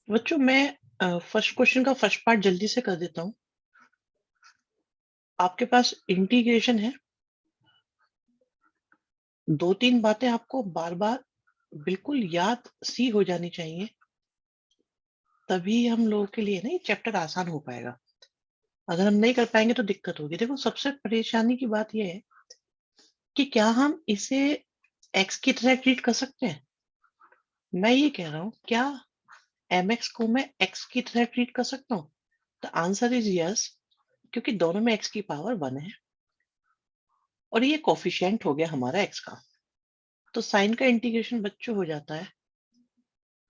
बच्चों मैं first question का फर्स्ट पार्ट जल्दी से कर देता हूँ। आपके पास इंटीग्रेशन है। 2-3 बातें आपको बार-बार बिल्कुल याद सी हो जानी चाहिए, तभी हम लोगों के लिए ना ये चैप्टर आसान हो पाएगा। अगर हम नहीं कर पाएँगे तो दिक्कत होगी। देखो सबसे परेशानी की बात ये है कि क्या हम इसे एक्स की तरह ट्रीट कर सकते हैं? मैं ये कह रहा हूँ, क्या mx को मैं x की तरह ट्रीट कर सकता हूँ? द आंसर इज यस, क्योंकि दोनों में x की पावर 1 है और ये कोएफिशिएंट हो गया हमारा x का। तो साइन का इंटीग्रेशन बच्चों हो जाता है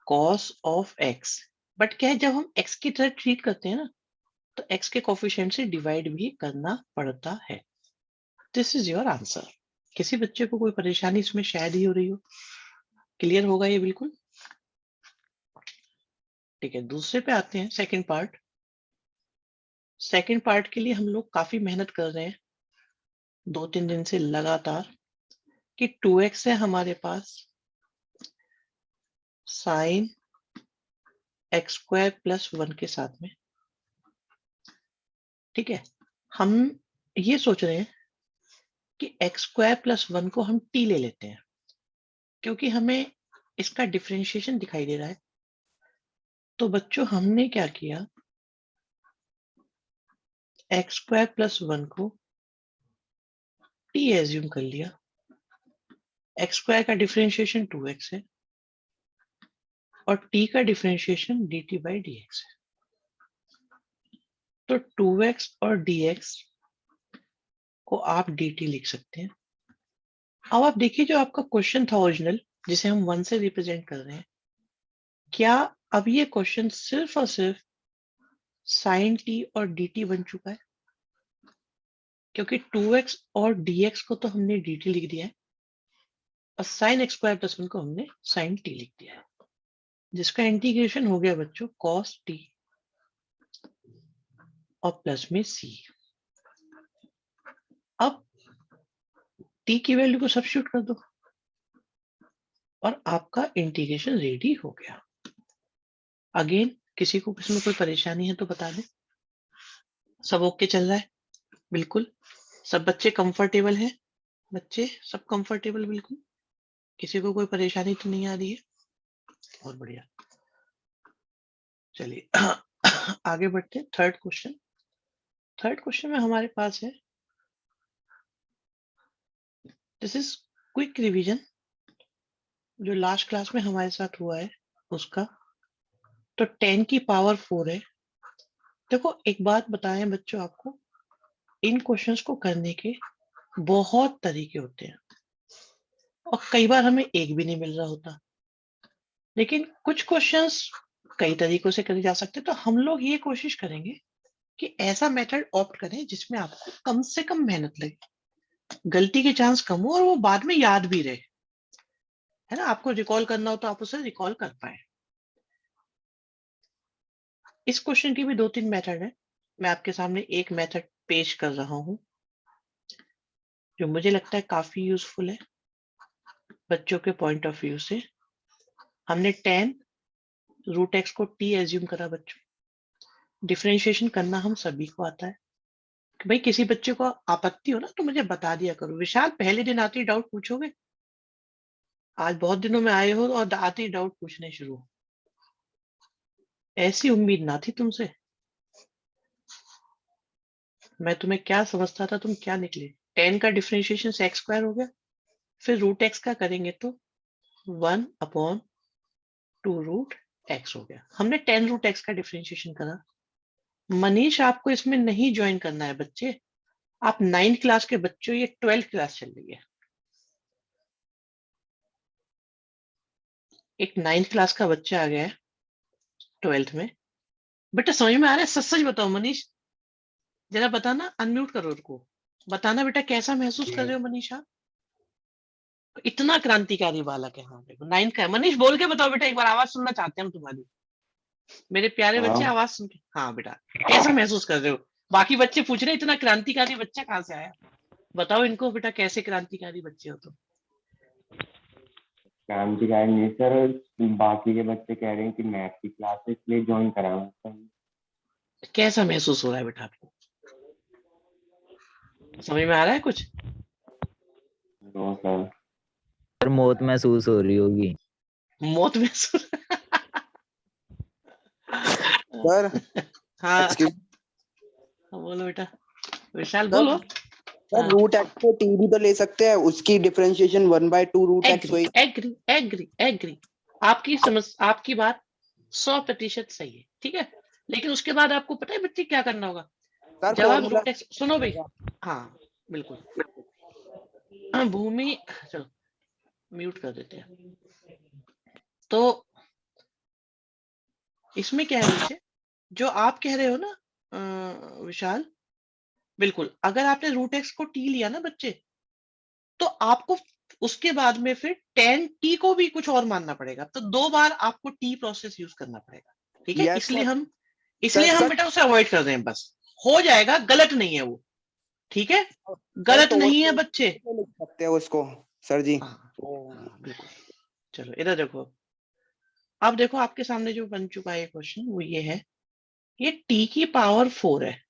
cos ऑफ x। बट क्या है, जब हम x की तरह ट्रीट करते हैं ना, तो x के कोएफिशिएंट से डिवाइड भी करना पड़ता है। This is your answer. किसी बच्चे को कोई परेशानी इसमें शायद ही हो रही हो। क्लियर होगा ये बिल्कुल? ठीक है, दूसरे पे आते हैं, सेकंड पार्ट। सेकंड पार्ट के लिए हम लोग काफी मेहनत कर रहे हैं 2-3 दिन से लगातार, कि 2x है हमारे पास साइन एक्स स्क्वायर प्लस 1 के साथ में। ठीक है, हम ये सोच रहे हैं कि एक्स स्क्वायर प्लस 1 को हम t ले लेते हैं, क्योंकि हमें इसका डिफरेंशिएशन दिखाई दे रहा है। तो बच्चों हमने क्या किया, एक्स स्क्वायर प्लस 1 को t एज्यूम कर लिया। एक्स स्क्वायर का डिफरेंशिएशन 2x है और t का डिफरेंशिएशन dt बाई dx है। तो 2x और dx को आप dt लिख सकते हैं। अब आप देखिए, जो आपका क्वेश्चन था ओरिजिनल, जिसे हम 1 से रिप्रेजेंट कर रहे हैं, क्या अब ये क्वेश्चन सिर्फ और सिर्फ साइन t और dt बन चुका है? क्योंकि 2x और dx को तो हमने dt लिख दिया है और साइन एक्स स्क्वायर प्लस 1 को हमने साइन t लिख दिया है, जिसका इंटीग्रेशन हो गया बच्चों cos t और प्लस में c। अब t की वैल्यू को सब्स्टिट्यूट कर दो और आपका इंटीग्रेशन रेडी हो गया। अगेन, किसी को इसमें कोई परेशानी है तो बता दें। सब ओके चल रहा है? बिल्कुल। सब बच्चे कंफर्टेबल हैं? बच्चे सब कंफर्टेबल बिल्कुल? किसी को कोई परेशानी तो नहीं आ रही है? बहुत बढ़िया। चलिए आगे बढ़ते हैं। Third question. थर्ड क्वेश्चन में हमारे पास है, दिस इज क्विक रिवीजन, जो लास्ट क्लास में हमारे साथ हुआ है उसका। तो 10 की पावर 4 है। देखो एक बात बताएं बच्चों आपको, इन क्वेश्चंस को करने के बहुत तरीके होते हैं और कई बार हमें एक भी नहीं मिल रहा होता, लेकिन कुछ क्वेश्चंस कई तरीकों से करे जा सकते हैं। तो हम लोग ये कोशिश करेंगे कि ऐसा मेथड ऑप्ट करें जिसमें आपको कम से कम मेहनत लगे, गलती के चांस कम हो और वो बाद में याद भी रहे, है ना। आपको रिकॉल करना हो तो आप उसे रिकॉल कर पाए। इस क्वेश्चन की भी 2-3 मेथड है। मैं आपके सामने एक मेथड पेश कर रहा हूँ जो मुझे लगता है काफी यूजफुल है बच्चों के पॉइंट ऑफ व्यू से। हमने 10 रूट एक्स को t एज्यूम करा बच्चों। डिफरेंशिएशन करना हम सभी को आता है। कि भाई किसी बच्चे को आपत्ति हो ना तो मुझे बता दिया करो। विशाल, पहले दिन आते ही डाउट पूछोगे? आज बहुत दिनों में आए हो और आते ही डाउट पूछने शुरू। ऐसी उम्मीद ना थी तुमसे। मैं तुम्हें क्या समझता था, तुम क्या निकले। 10 का डिफरेंशिएशन से एक्स स्क्वायर हो गया, फिर रूट एक्स का करेंगे तो 1/2 रूट एक्स हो गया। हमने 10 रूट एक्स का डिफरेंशिएशन करा। मनीष, आपको इसमें नहीं ज्वाइन करना है बच्चे। आप 9th क्लास के बच्चों, ये 12th क्लास चल रही है। एक 9th क्लास का बच्चा आ गया है 12th में। बेटा समझ में आ रहा है? सच सच बताओ मनीष, जरा बताना, अनम्यूट करो उसको। बताना बेटा, कैसा महसूस कर रहे हो मनीष आप? इतना क्रांतिकारी बालक है। हाँ देखो 9th का है। मनीष बोल के बताओ बेटा, एक बार आवाज सुनना चाहते हैं हम तुम्हारी। मेरे प्यारे बच्चे, हाँ आवाज सुन के। हाँ बेटा, कैसा महसूस कर रहे हो? बाकी बच्चे पूछ रहे हैं, इतना क्रांतिकारी बच्चा कहाँ से आया? बताओ इनको बेटा, कैसे क्रांतिकारी बच्चे हो तुम? काम की गाइड नहीं सर, बाकी के बच्चे कह रहे हैं कि मैथ की क्लास इसलिए ज्वाइन कराऊं सर। कैसा महसूस हो रहा है बेटा आपको? समझ में आ रहा है कुछ? No sir. सर मौत महसूस हो रही होगी। मौत महसूस सर हाँ एक्सक्यूज बोलो बेटा, विशाल सर। बोलो। सर रूट एक्स को टी भी तो ले सकते हैं, उसकी डिफरेंशिएशन 1/2 रूट एक्स एग्री हुई। एग्री एग्री एग्री, आपकी समझ, आपकी बात 100% सही है, ठीक है। लेकिन उसके बाद आपको पता है बच्चे क्या करना होगा? सर जब आप फॉर्मूला रूट एक्स, सुनो भाई, हाँ बिल्कुल, हाँ, भूमि, चलो म्यूट कर देते हैं। तो इसमें क्या है बच्चे, जो आप कह रहे हो ना विशाल, बिल्कुल, अगर आपने रूट एक्स को टी लिया ना बच्चे, तो आपको उसके बाद में फिर टेन टी को भी कुछ और मानना पड़ेगा, तो 2 बार आपको टी प्रोसेस यूज करना पड़ेगा, ठीक है। यस इसलिए सर। हम, सर इसलिए हम सर बेटा उसे अवॉइड कर रहे हैं, बस हो जाएगा, गलत नहीं है वो, ठीक है, सर गलत तो वो नहीं है बच्चे। लिख सकते हैं उसको सर जी। हाँ हाँ बिल्कुल। चलो इधर देखो, अब देखो आपके सामने जो बन चुका है क्वेश्चन, वो ये है, ये टी की पावर 4 है।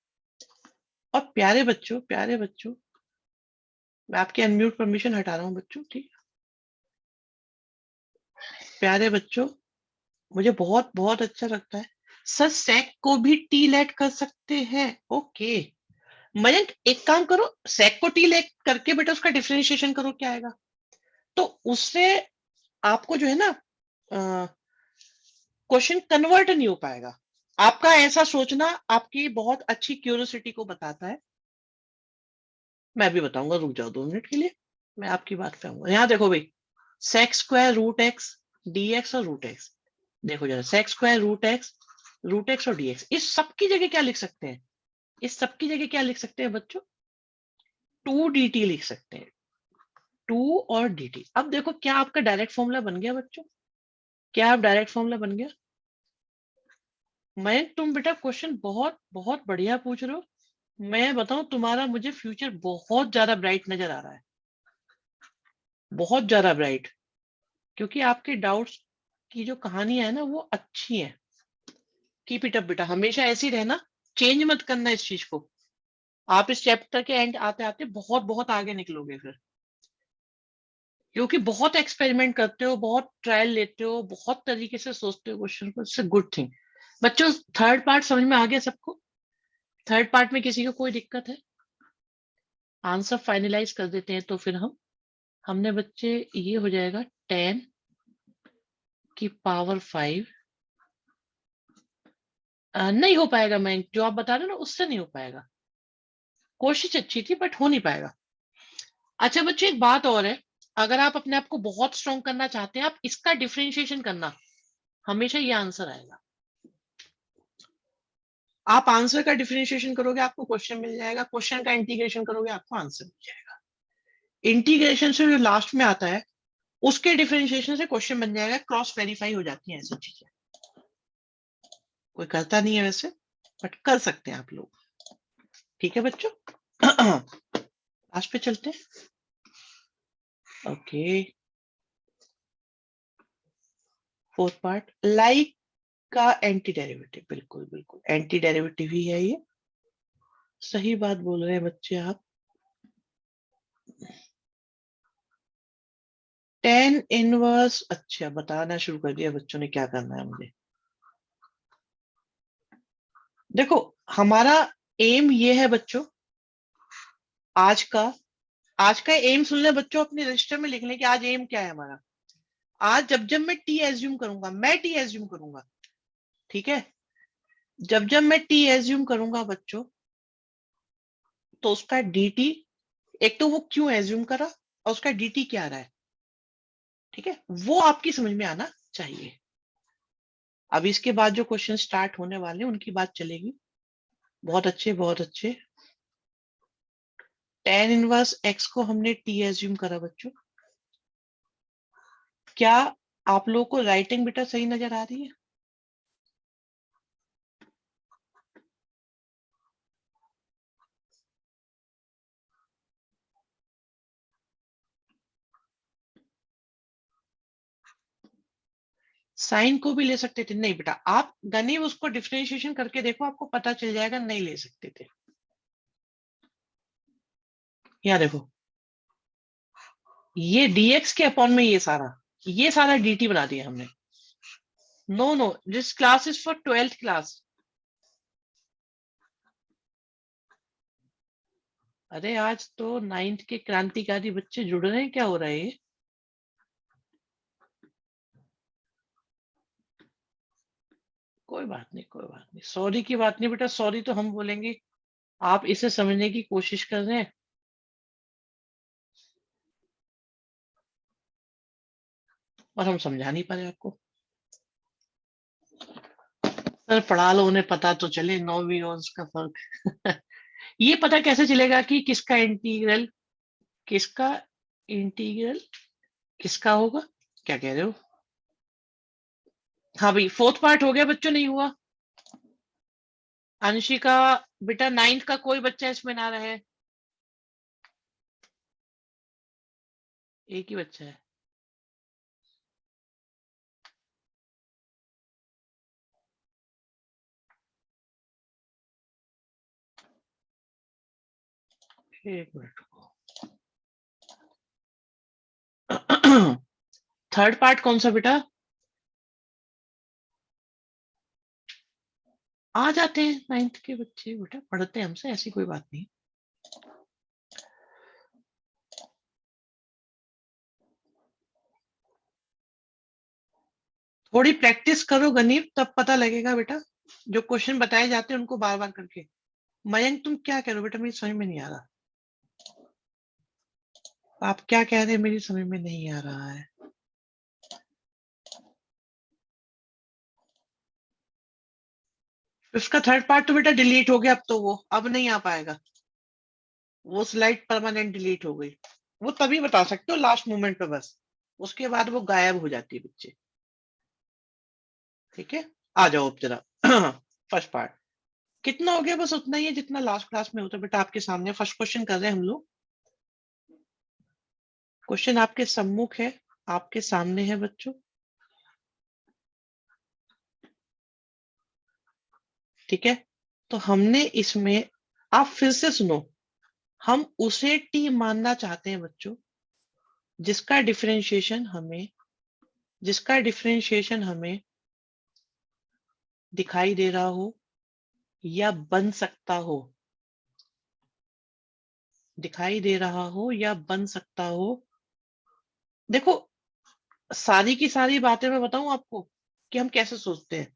और प्यारे बच्चों, मैं आपके अनम्यूट परमिशन हटा रहा हूँ बच्चों, ठीक है। प्यारे बच्चों, मुझे बहुत बहुत अच्छा लगता है सर, सेक को भी टी लेट कर सकते हैं, ओके। मयंक एक काम करो, सेक को टी लेट करके बेटा उसका डिफरेंशिएशन करो, क्या आएगा? तो उससे आपको जो है ना क्वेश्चन कन्वर्ट नहीं हो पाएगा। आपका ऐसा सोचना आपकी बहुत अच्छी क्यूरियोसिटी को बताता है। मैं भी बताऊंगा, रुक जाओ 2 मिनट के लिए, मैं आपकी बात पे आऊंगा। यहाँ देखो भाई, sec square root X D X और रूट एक्स, देखो जरा, सेक्स स्क्वायर रूट एक्स और डी एक्स, इस सब की जगह क्या लिख सकते हैं? इस सब की जगह क्या लिख सकते हैं बच्चों? 2 dt लिख सकते हैं, 2 और dt। अब देखो क्या आपका डायरेक्ट फॉर्मूला बन गया बच्चों? क्या आप डायरेक्ट फॉर्मूला बन गया? मैं, तुम बेटा क्वेश्चन बहुत बहुत बढ़िया पूछ रहे हो। मैं बताऊं, तुम्हारा मुझे फ्यूचर बहुत ज्यादा ब्राइट नजर आ रहा है, बहुत ज्यादा ब्राइट, क्योंकि आपके डाउट्स की जो कहानियां है ना, वो अच्छी है। कीप इट अप बेटा, हमेशा ऐसी रहना, चेंज मत करना इस चीज को। आप इस चैप्टर के एंड आते आते बहुत बहुत आगे निकलोगे फिर, क्योंकि बहुत एक्सपेरिमेंट करते हो, बहुत ट्रायल लेते हो, बहुत तरीके से सोचते हो क्वेश्चन को, इट्स अ गुड थिंग। बच्चों, थर्ड पार्ट समझ में आ गया सबको? थर्ड पार्ट में किसी को कोई दिक्कत है? आंसर फाइनलाइज कर देते हैं तो फिर हमने बच्चे, ये हो जाएगा 10 की पावर 5। नहीं हो पाएगा, मैं जो आप बता रहे हो ना, उससे नहीं हो पाएगा। कोशिश अच्छी थी बट हो नहीं पाएगा। अच्छा बच्चे, एक बात और है, अगर आप अपने आप को बहुत स्ट्रॉन्ग करना चाहते हैं, आप इसका डिफरेंशिएशन करना, हमेशा ये आंसर आएगा। आप आंसर का डिफरेंशिएशन करोगे, आपको क्वेश्चन मिल जाएगा, क्वेश्चन का इंटीग्रेशन करोगे, आपको आंसर मिल जाएगा। इंटीग्रेशन से जो लास्ट में आता है, उसके डिफरेंशिएशन से क्वेश्चन बन जाएगा, क्रॉस वेरीफाई हो जाती है ऐसी चीजें। कोई करता नहीं है वैसे, बट कर सकते हैं आप लोग, ठीक है बच्चों। आज पे चलते हैं, ओके। फोर्थ पार्ट, लाइक का एंटी डेरिवेटिव, बिल्कुल बिल्कुल एंटी डेरिवेटिव ही है ये, सही बात बोल रहे हैं बच्चे आप। टेन इनवर्स, अच्छा बताना शुरू कर दिया बच्चों ने, क्या करना है मुझे। देखो, हमारा एम ये है बच्चों, आज का आज का एम सुन ले बच्चों, अपने रजिस्टर में लिख लें कि आज एम क्या है हमारा। आज जब जब मैं टी एज्यूम करूंगा, मैं टी एज्यूम करूंगा, ठीक है, जब जब मैं टी एज्यूम करूंगा बच्चों, तो उसका dt, एक तो वो क्यों एज्यूम करा और उसका dt क्या आ रहा है, ठीक है, वो आपकी समझ में आना चाहिए। अब इसके बाद जो क्वेश्चन स्टार्ट होने वाले हैं उनकी बात चलेगी। बहुत अच्छे बहुत अच्छे। टेन इनवर्स एक्स को हमने टी एज्यूम करा बच्चों, क्या आप लोगों को राइटिंग बेटा सही नजर आ रही है? साइन को भी ले सकते थे, नहीं बेटा आप गनी उसको डिफरेंशिएशन करके देखो, आपको पता चल जाएगा नहीं ले सकते थे। यहाँ देखो ये dx के अपॉन में ये सारा dt बना दिया हमने। No this class is for 12th class. अरे आज तो 9th के क्रांतिकारी बच्चे जुड़ रहे हैं, क्या हो रहा है ये? कोई बात नहीं, सॉरी की बात नहीं बेटा, सॉरी तो हम बोलेंगे, आप इसे समझने की कोशिश कर रहे हैं। और हम समझा नहीं पा रहे आपको। सर पढ़ा लो, उन्हें पता तो चले नौवीं और उसका फर्क। ये पता कैसे चलेगा कि किसका इंटीग्रल किसका होगा? क्या कह रहे हो? हाँ भाई 4th पार्ट हो गया बच्चों, नहीं हुआ? अंशिका बेटा 9th का कोई बच्चा इसमें ना रहे, एक ही बच्चा है। एक मिनट को। थर्ड पार्ट कौन सा बेटा? आ जाते हैं 9th के बच्चे बेटा, पढ़ते हैं हमसे, ऐसी कोई बात नहीं। थोड़ी प्रैक्टिस करो गणित, तब पता लगेगा बेटा। जो क्वेश्चन बताए जाते हैं उनको बार बार करके। मयंक तुम क्या कह रहे हो बेटा, मेरी समझ में नहीं आ रहा। आप क्या कह रहे हैं मेरी समझ में नहीं आ रहा है। उसका थर्ड पार्ट तो बेटा डिलीट हो गया, अब तो वो अब नहीं आ पाएगा, वो स्लाइड परमानेंट डिलीट हो गई। वो तभी बता सकते हो लास्ट मोमेंट पे बस, उसके बाद वो गायब हो जाती है बच्चे। ठीक है, आ जाओ अब जरा। फर्स्ट पार्ट कितना हो गया? बस उतना ही है जितना लास्ट क्लास में होता बेटा। आपके सामने फर्स्ट क्वेश्चन कर रहे हैं हम लोग। क्वेश्चन आपके सम्मुख है, आपके सामने है बच्चों। ठीक है, तो हमने इसमें, आप फिर से सुनो, हम उसे टी मानना चाहते हैं बच्चों जिसका डिफरेंशिएशन हमें दिखाई दे रहा हो या बन सकता हो, दिखाई दे रहा हो या बन सकता हो। देखो सारी की सारी बातें मैं बताऊं आपको कि हम कैसे सोचते हैं।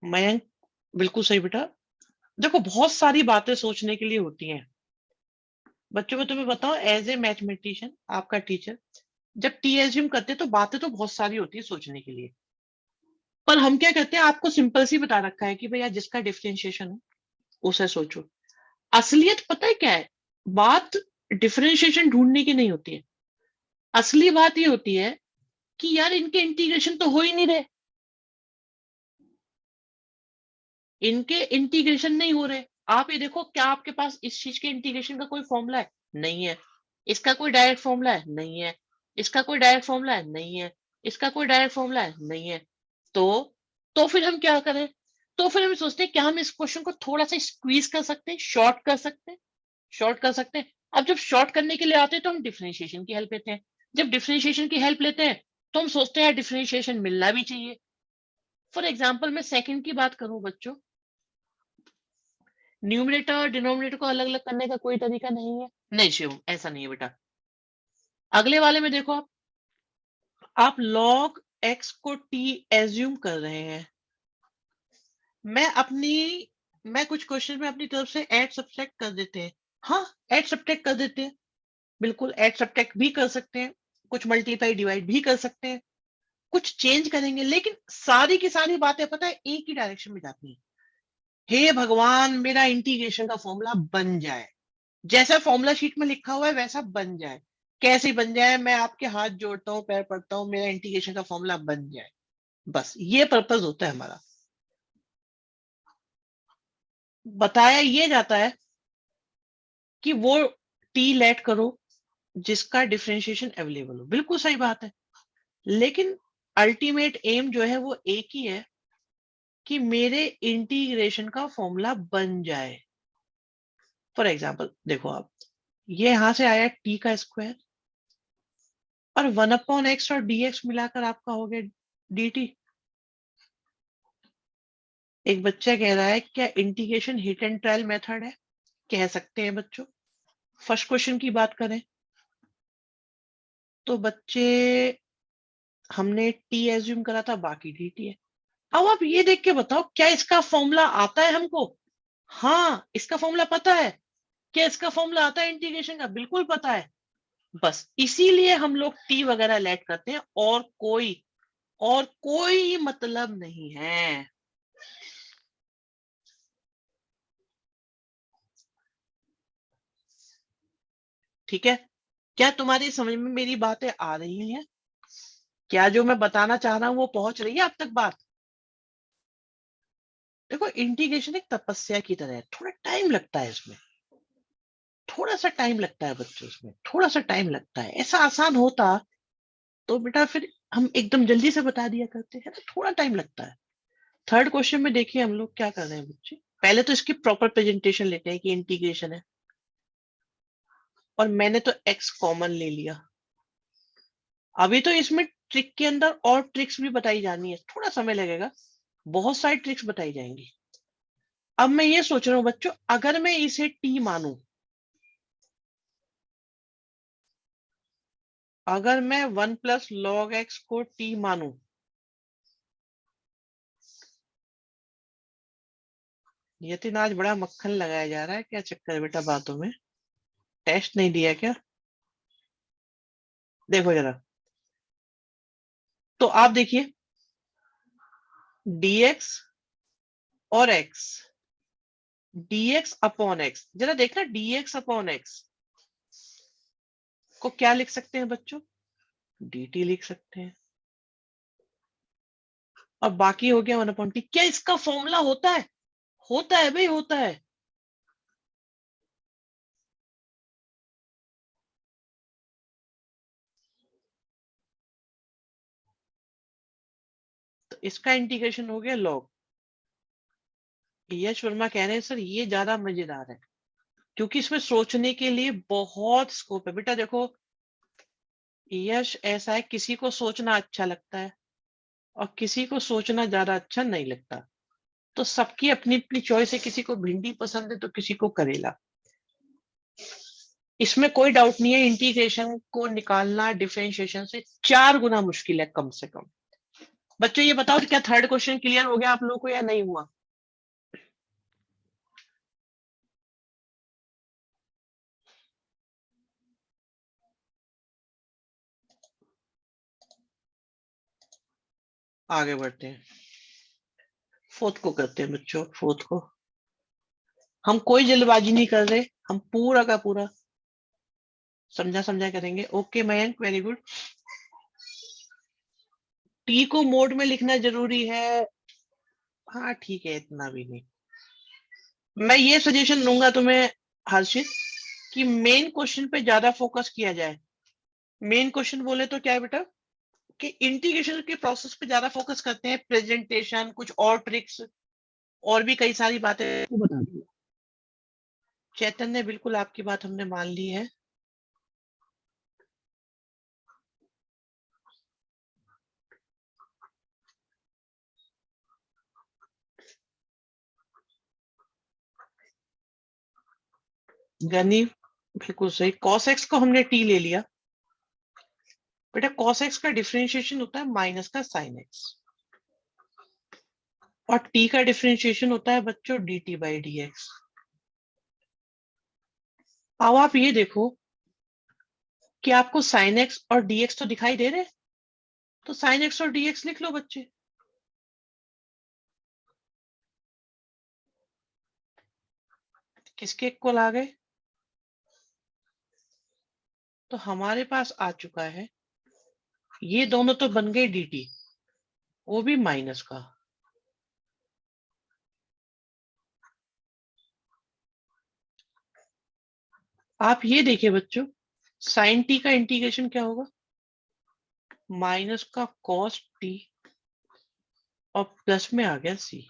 मयंक बिल्कुल सही बेटा। देखो बहुत सारी बातें सोचने के लिए होती हैं बच्चों। में तुम्हें बताओ, एज ए मैथमेटिशियन आपका टीचर जब टी एज्यूम करते हैं तो बातें तो बहुत सारी होती है सोचने के लिए, पर हम क्या करते हैं, आपको सिंपल सी बता रखा है कि भैया जिसका डिफरेंशिएशन हो उसे सोचो। असलियत पता है क्या है? बात डिफरेंशिएशन ढूंढने की नहीं होती है। असली बात ये होती है कि यार इनके इंटीग्रेशन तो हो ही नहीं रहे, इनके इंटीग्रेशन नहीं हो रहे। आप ये देखो, क्या आपके पास इस चीज के इंटीग्रेशन का कोई फॉर्मूला है? नहीं है। इसका कोई डायरेक्ट फॉर्मूला है? नहीं है। इसका कोई डायरेक्ट फॉर्मूला है? नहीं है। इसका कोई डायरेक्ट फॉर्मूला है? नहीं है। तो फिर हम क्या करें? तो फिर हम सोचते हैं क्या हम इस क्वेश्चन को थोड़ा सा स्क्वीज कर सकते हैं, शॉर्ट कर सकते हैं। अब जब शॉर्ट करने के लिए आते हैं तो हम डिफरेंशिएशन की हेल्प लेते हैं। जब डिफरेंशिएशन की हेल्प लेते हैं तो हम सोचते हैं डिफरेंशिएशन मिलना भी चाहिए। फॉर एग्जाम्पल मैं सेकंड की बात करूं बच्चों, न्यूमरेटर और डिनोमिनेटर को अलग अलग करने का कोई तरीका नहीं है। नहीं शिव, ऐसा नहीं है बेटा। अगले वाले में देखो, आप log x को t एज्यूम कर रहे हैं। मैं कुछ क्वेश्चन में अपनी तरफ से ऐड सब्ट्रैक्ट कर देते हैं। हाँ, ऐड सब्ट्रैक्ट कर देते हैं, बिल्कुल ऐड सब्ट्रैक्ट भी कर सकते हैं, कुछ मल्टीप्लाई डिवाइड भी कर सकते हैं, कुछ चेंज करेंगे, लेकिन सारी की सारी बातें पता है एक ही डायरेक्शन में जाती हैं। हे भगवान मेरा इंटीग्रेशन का फॉर्मूला बन जाए, जैसा फॉर्मूला शीट में लिखा हुआ है वैसा बन जाए। कैसे बन जाए? मैं आपके हाथ जोड़ता हूँ, पैर पड़ता हूँ, मेरा इंटीग्रेशन का फॉर्मूला बन जाए, बस ये पर्पस होता है हमारा। बताया ये जाता है कि वो टी लेट करो जिसका डिफरेंशिएशन अवेलेबल हो। बिल्कुल सही बात है। लेकिन अल्टीमेट एम जो है वो एक ही है कि मेरे इंटीग्रेशन का फॉर्मूला बन जाए। फॉर एग्जाम्पल देखो आप, ये यहां से आया टी का स्क्वायर और 1/x और dx मिलाकर आपका हो गया dt। एक बच्चा कह रहा है क्या integration hit and trial method है? कह सकते हैं बच्चों। फर्स्ट क्वेश्चन की बात करें तो बच्चे हमने टी एज्यूम करा था, बाकी dt है। अब आप ये देख के बताओ क्या इसका फॉर्मूला आता है हमको? हाँ, इसका फॉर्मूला पता है। क्या इसका फॉर्मूला आता है इंटीग्रेशन का? बिल्कुल पता है। बस इसीलिए हम लोग टी वगैरह लेट करते हैं, और कोई मतलब नहीं है। ठीक है, क्या तुम्हारी समझ में मेरी बातें आ रही हैं? क्या जो मैं बताना चाह रहा हूं वो पहुंच रही है अब तक बात? देखो, इंटीग्रेशन एक तपस्या की तरह है, थोड़ा टाइम लगता है इसमें, थोड़ा सा टाइम लगता है बच्चों, इसमें थोड़ा सा टाइम लगता है। ऐसा आसान होता तो बेटा फिर हम एकदम जल्दी से बता दिया करते हैं ना, थोड़ा टाइम लगता है। थर्ड क्वेश्चन में देखिए हम लोग क्या कर रहे हैं बच्चे, पहले तो इसकी प्रॉपर प्रेजेंटेशन लेते हैं कि इंटीग्रेशन है, और मैंने तो x कॉमन ले लिया। अभी तो इसमें ट्रिक के अंदर और ट्रिक्स भी बताई जानी है, थोड़ा समय लगेगा, बहुत सारी ट्रिक्स बताई जाएंगी। अब मैं ये सोच रहा हूं बच्चों, अगर मैं इसे t मानूं, अगर मैं 1 + log x को t मानूं, यतिन आज बड़ा मक्खन लगाया जा रहा है, क्या चक्कर है बेटा बातों में? टेस्ट नहीं दिया क्या? देखो जरा, तो आप देखिए dx और x, dx अपॉन x, जरा देखना dx अपॉन x को क्या लिख सकते हैं बच्चों? dt लिख सकते हैं। और बाकी हो गया 1/t। क्या इसका फॉर्मूला होता है? होता है भाई, होता है। तो इसका इंटीग्रेशन हो गया log। यश वर्मा कह रहे हैं सर ये ज्यादा मजेदार है, क्योंकि इसमें सोचने के लिए बहुत स्कोप है। बेटा देखो, यश ऐसा है, किसी को सोचना अच्छा लगता है और किसी को सोचना ज्यादा अच्छा नहीं लगता। तो सबकी अपनी अपनी चॉइस है, किसी को भिंडी पसंद है तो किसी को करेला। इसमें कोई डाउट नहीं है, इंटीग्रेशन को निकालना डिफरेंशिएशन से 4 गुना मुश्किल है कम से कम। बच्चों ये बताओ कि क्या थर्ड क्वेश्चन क्लियर हो गया आप लोगों को या नहीं हुआ? आगे बढ़ते हैं, फोर्थ को करते हैं बच्चों। फोर्थ को हम कोई जल्दबाजी नहीं कर रहे, हम पूरा का पूरा समझा समझा करेंगे। Okay Mayank, very good. T को मोड में लिखना जरूरी है, हाँ ठीक है, इतना भी नहीं। मैं ये सजेशन दूंगा तुम्हें हर्षित कि मेन क्वेश्चन पे ज्यादा फोकस किया जाए। मेन क्वेश्चन बोले तो क्या है बेटा, कि इंटीग्रेशन के प्रोसेस पे ज्यादा फोकस करते हैं, प्रेजेंटेशन कुछ और ट्रिक्स और भी कई सारी बातें आपको बता दूंगा। चैतन्य बिल्कुल आपकी बात हमने मान ली है। गनी बिल्कुल सही, cos x को हमने t ले लिया। बेटा cos x का डिफरेंशिएशन होता है माइनस का sin x, और t का डिफरेंशिएशन होता है बच्चों dt/dx। अब आप ये देखो कि आपको sin x और dx तो दिखाई दे रहे हैं, तो sin x और dx लिख लो बच्चे। किसके इक्वल आ गए? तो हमारे पास आ चुका है, ये दोनों तो बन गए dt, वो भी माइनस का। आप ये देखिए बच्चों, sin t का इंटीग्रेशन क्या होगा? माइनस का कॉस टी और प्लस में आ गया सी।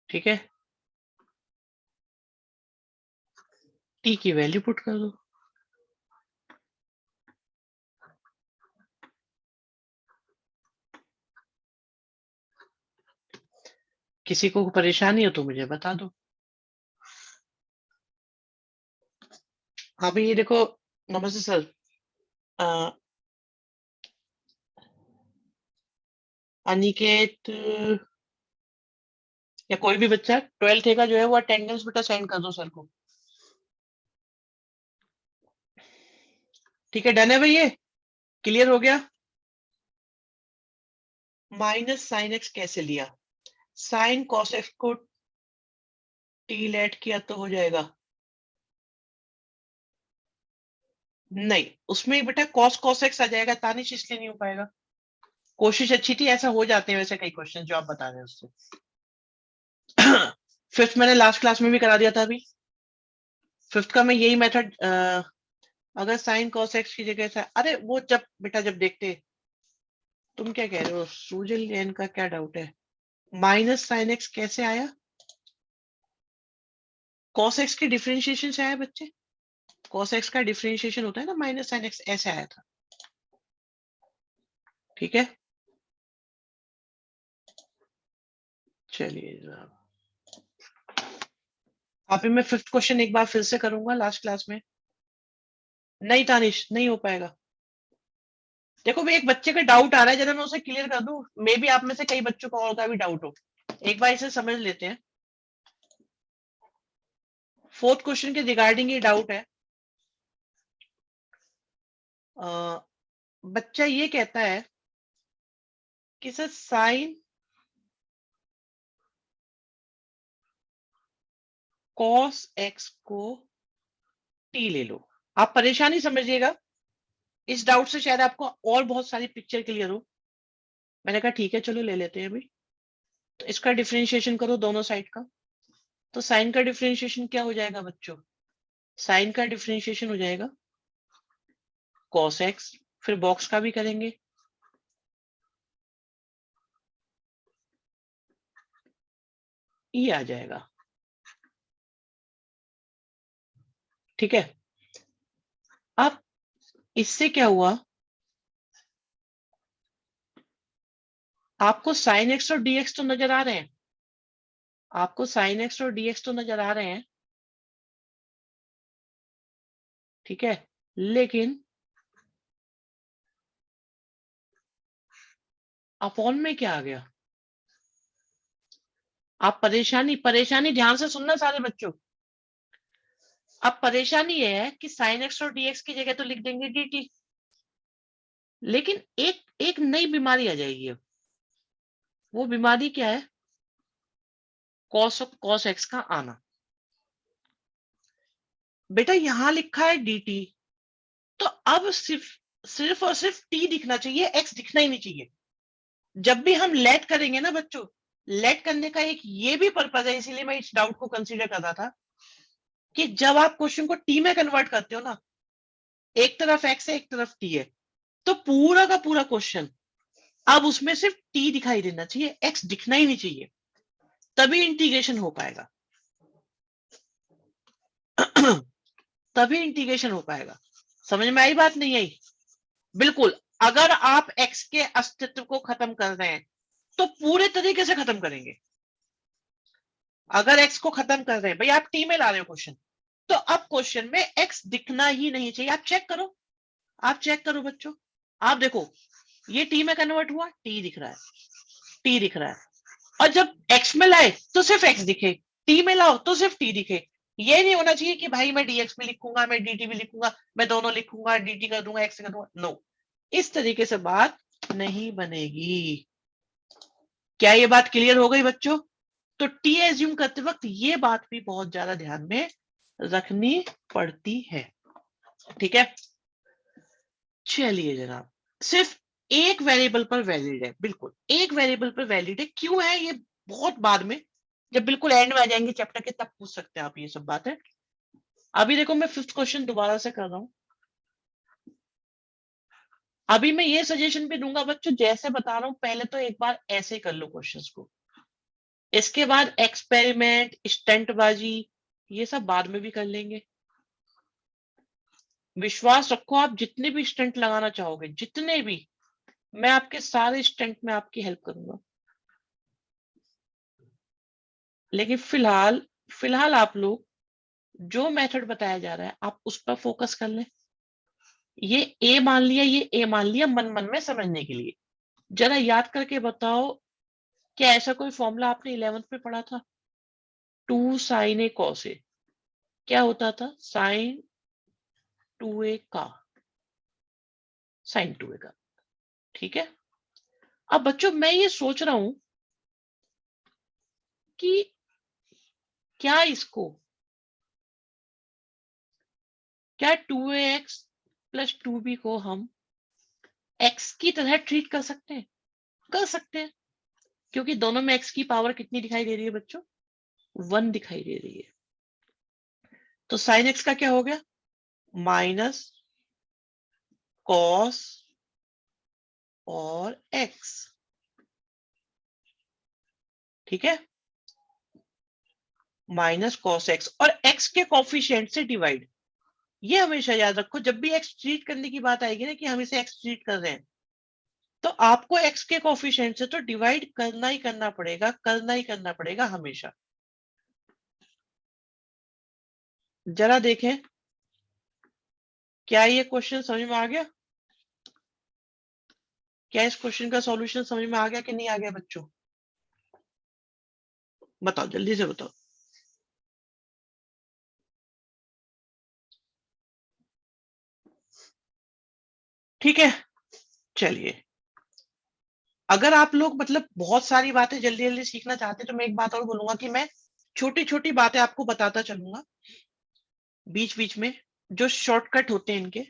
ठीक है, टी की वैल्यू पुट कर दो। किसी को परेशानी हो तो मुझे बता दो। अभी ये देखो, नमस्ते सर, अनिकेत या कोई भी बच्चा 12th का जो है वो अटेंडेंस बेटा सेंड कर दो सर को। ठीक है, डन है भाई, ये क्लियर हो गया। माइनस साइन एक्स कैसे लिया? साइन कॉस एक्स को टी लेट किया तो हो जाएगा। नहीं, उसमें बेटा कॉस कॉस एक्स आ जाएगा, तानिश इसलिए नहीं हो पाएगा। कोशिश अच्छी थी, ऐसा हो जाते हैं वैसे कई क्वेश्चन जो आप बता रहे हैं उससे। फिफ्थ मैंने लास्ट क्लास में भी करा दिया था। अभी फिफ्थ का मैं यही मेथड, अगर साइन कॉस एक्स की जगह था, अरे वो जब बेटा जब देखते, तुम क्या कह रहे हो सूजल जैन का क्या डाउट है? माइनस साइन एक्स कैसे आया? कॉस एक्स की डिफरेंशिएशन से आया बच्चे। कॉस एक्स का डिफरेंशिएशन होता है ना, माइनस साइन एक्स ऐसे आया था। ठीक है, चलिए जनाब, अभी मैं फिफ्थ क्वेश्चन एक बार फिर से करूंगा लास्ट क्लास में। नहीं तानिश, नहीं हो पाएगा। देखो भाई, एक बच्चे का डाउट आ रहा है, जरा मैं उसे क्लियर कर दूं। मे बी आप में से कई बच्चों को और का भी डाउट हो, एक बार इसे समझ लेते हैं। फोर्थ क्वेश्चन के रिगार्डिंग ये डाउट है। बच्चा ये कहता है कि सर साइन कॉस एक्स को टी ले लो। आप परेशानी समझिएगा, इस डाउट से शायद आपको और बहुत सारी पिक्चर क्लियर हो। मैंने कहा ठीक है चलो ले लेते हैं अभी। तो इसका डिफरेंशिएशन करो दोनों साइड का। तो साइन का डिफरेंशिएशन क्या हो जाएगा बच्चों? साइन का डिफरेंशिएशन हो जाएगा कॉस एक्स, फिर बॉक्स का भी करेंगे, ई आ जाएगा। ठीक है, अब इससे क्या हुआ, आपको साइन एक्स और डी एक्स तो नजर आ रहे हैं, आपको साइन एक्स और डी एक्स तो नजर आ रहे हैं। ठीक है, लेकिन अपॉन में क्या आ गया? आप परेशानी परेशानी ध्यान से सुनना सारे बच्चों। अब परेशानी ये है कि साइन एक्स और डी एक्स की जगह तो लिख देंगे डी टी, लेकिन एक एक नई बीमारी आ जाएगी। अब वो बीमारी क्या है? कॉस एक्स का आना। बेटा यहां लिखा है डी टी, तो अब सिर्फ सिर्फ और सिर्फ टी दिखना चाहिए, एक्स दिखना ही नहीं चाहिए। जब भी हम लेट करेंगे ना बच्चों, लेट करने का एक ये भी पर्पज है, इसीलिए मैं इस डाउट को कंसीडर कर रहा था कि जब आप क्वेश्चन को टी में कन्वर्ट करते हो ना, एक तरफ एक्स है एक तरफ टी है, तो पूरा का पूरा क्वेश्चन अब उसमें सिर्फ टी दिखाई देना चाहिए, एक्स दिखना ही नहीं चाहिए, तभी इंटीग्रेशन हो पाएगा। तभी इंटीग्रेशन हो पाएगा। समझ में आई बात, नहीं आई? बिल्कुल। अगर आप एक्स के अस्तित्व को खत्म कर रहे हैं तो पूरे तरीके से खत्म करेंगे। अगर एक्स को खत्म कर रहे हैं, भाई आप टी में ला रहे हो क्वेश्चन, तो अब क्वेश्चन में एक्स दिखना ही नहीं चाहिए। आप चेक करो, आप चेक करो बच्चों, आप देखो ये टी में कन्वर्ट हुआ, टी दिख रहा है, टी दिख रहा है। और जब एक्स में लाए तो सिर्फ एक्स दिखे, टी में लाओ तो सिर्फ टी दिखे। ये नहीं होना चाहिए कि भाई मैं डीएक्स भी लिखूंगा, मैं डीटी भी लिखूंगा, मैं दोनों लिखूंगा, डीटी कर दूंगा, एक्स कर दूंगा। नो, इस तरीके से बात नहीं बनेगी। क्या ये बात क्लियर हो गई बच्चों? तो टी एज्यूम करते वक्त ये बात भी बहुत ज्यादा ध्यान में रखनी पड़ती है। ठीक है, चलिए जनाब, सिर्फ एक वेरिएबल पर वैलिड है, बिल्कुल एक वेरिएबल पर वैलिड है। क्यों है ये बहुत बाद में, जब बिल्कुल एंड में आ जाएंगे चैप्टर के तब पूछ सकते हैं आप ये सब बातें। अभी देखो मैं 5th क्वेश्चन दोबारा से कर रहा हूं। अभी मैं ये सजेशन भी दूंगा बच्चों, जैसे बता रहा हूं पहले तो एक बार ऐसे कर लो क्वेश्चंस को, इसके बाद एक्सपेरिमेंट, स्टंटबाजी, ये सब बाद में भी कर लेंगे। विश्वास रखो, आप जितने भी स्टंट लगाना चाहोगे, जितने भी, मैं आपके सारे स्टंट में आपकी हेल्प करूंगा। लेकिन फिलहाल फिलहाल आप लोग जो मेथड बताया जा रहा है आप उस पर फोकस कर लें। ये ए मान लिया, ये ए मान लिया मन मन में समझने के लिए। जरा याद करके बताओ, क्या ऐसा कोई फॉर्मूला आपने 11th में पढ़ा था? 2 sin a cos a क्या होता था? sin 2a का sin 2a का। ठीक है। अब बच्चों मैं ये सोच रहा हूं कि क्या इसको, क्या 2ax प्लस 2b को हम x की तरह ट्रीट कर सकते हैं? कर सकते हैं, क्योंकि दोनों में x की पावर कितनी दिखाई दे रही है बच्चों? 1 दिखाई दे रही है। तो sin x का क्या हो गया? माइनस कॉस और x। ठीक है, माइनस कॉस x और x के कॉफिशिएंट से डिवाइड। ये हमेशा याद रखो, जब भी x ट्रीट करने की बात आएगी ना कि हम इसे x ट्रीट कर रहे हैं, तो आपको x के कॉफिशिएंट से तो डिवाइड करना ही करना पड़ेगा, करना ही करना पड़ेगा हमेशा। जरा देखें, क्या ये क्वेश्चन समझ में आ गया? क्या इस क्वेश्चन का सॉल्यूशन समझ में आ गया कि नहीं आ गया बच्चों? बताओ, जल्दी से बताओ। ठीक है, चलिए। अगर आप लोग मतलब बहुत सारी बातें जल्दी जल्दी सीखना चाहते हैं तो मैं एक बात और बोलूंगा कि मैं छोटी छोटी बातें आपको बताता चलूंगा बीच बीच में, जो शॉर्टकट होते हैं इनके,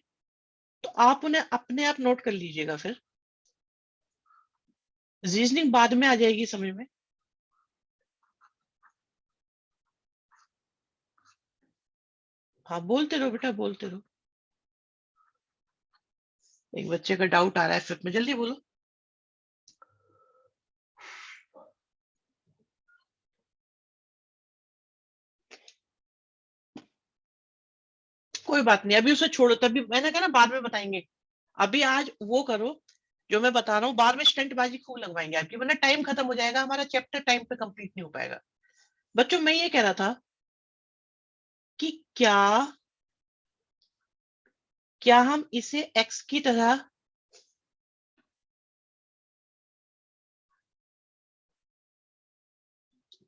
तो आप उन्हें अपने आप नोट कर लीजिएगा। फिर रीजनिंग बाद में आ जाएगी समझ में। हाँ बोलते रहो बेटा, बोलते रहो। एक बच्चे का डाउट आ रहा है, फिर में जल्दी बोलो। कोई बात नहीं, अभी उसे छोड़ो, तभी मैंने कहा ना बाद में बताएंगे। अभी आज वो करो जो मैं बता रहा हूँ, बाद में स्टंटबाजी खूब लगवाएंगे आपकी, वरना टाइम खत्म हो जाएगा, हमारा चैप्टर टाइम पे कंप्लीट नहीं हो पाएगा। बच्चों मैं ये कह रहा था कि क्या हम इसे x की तरह,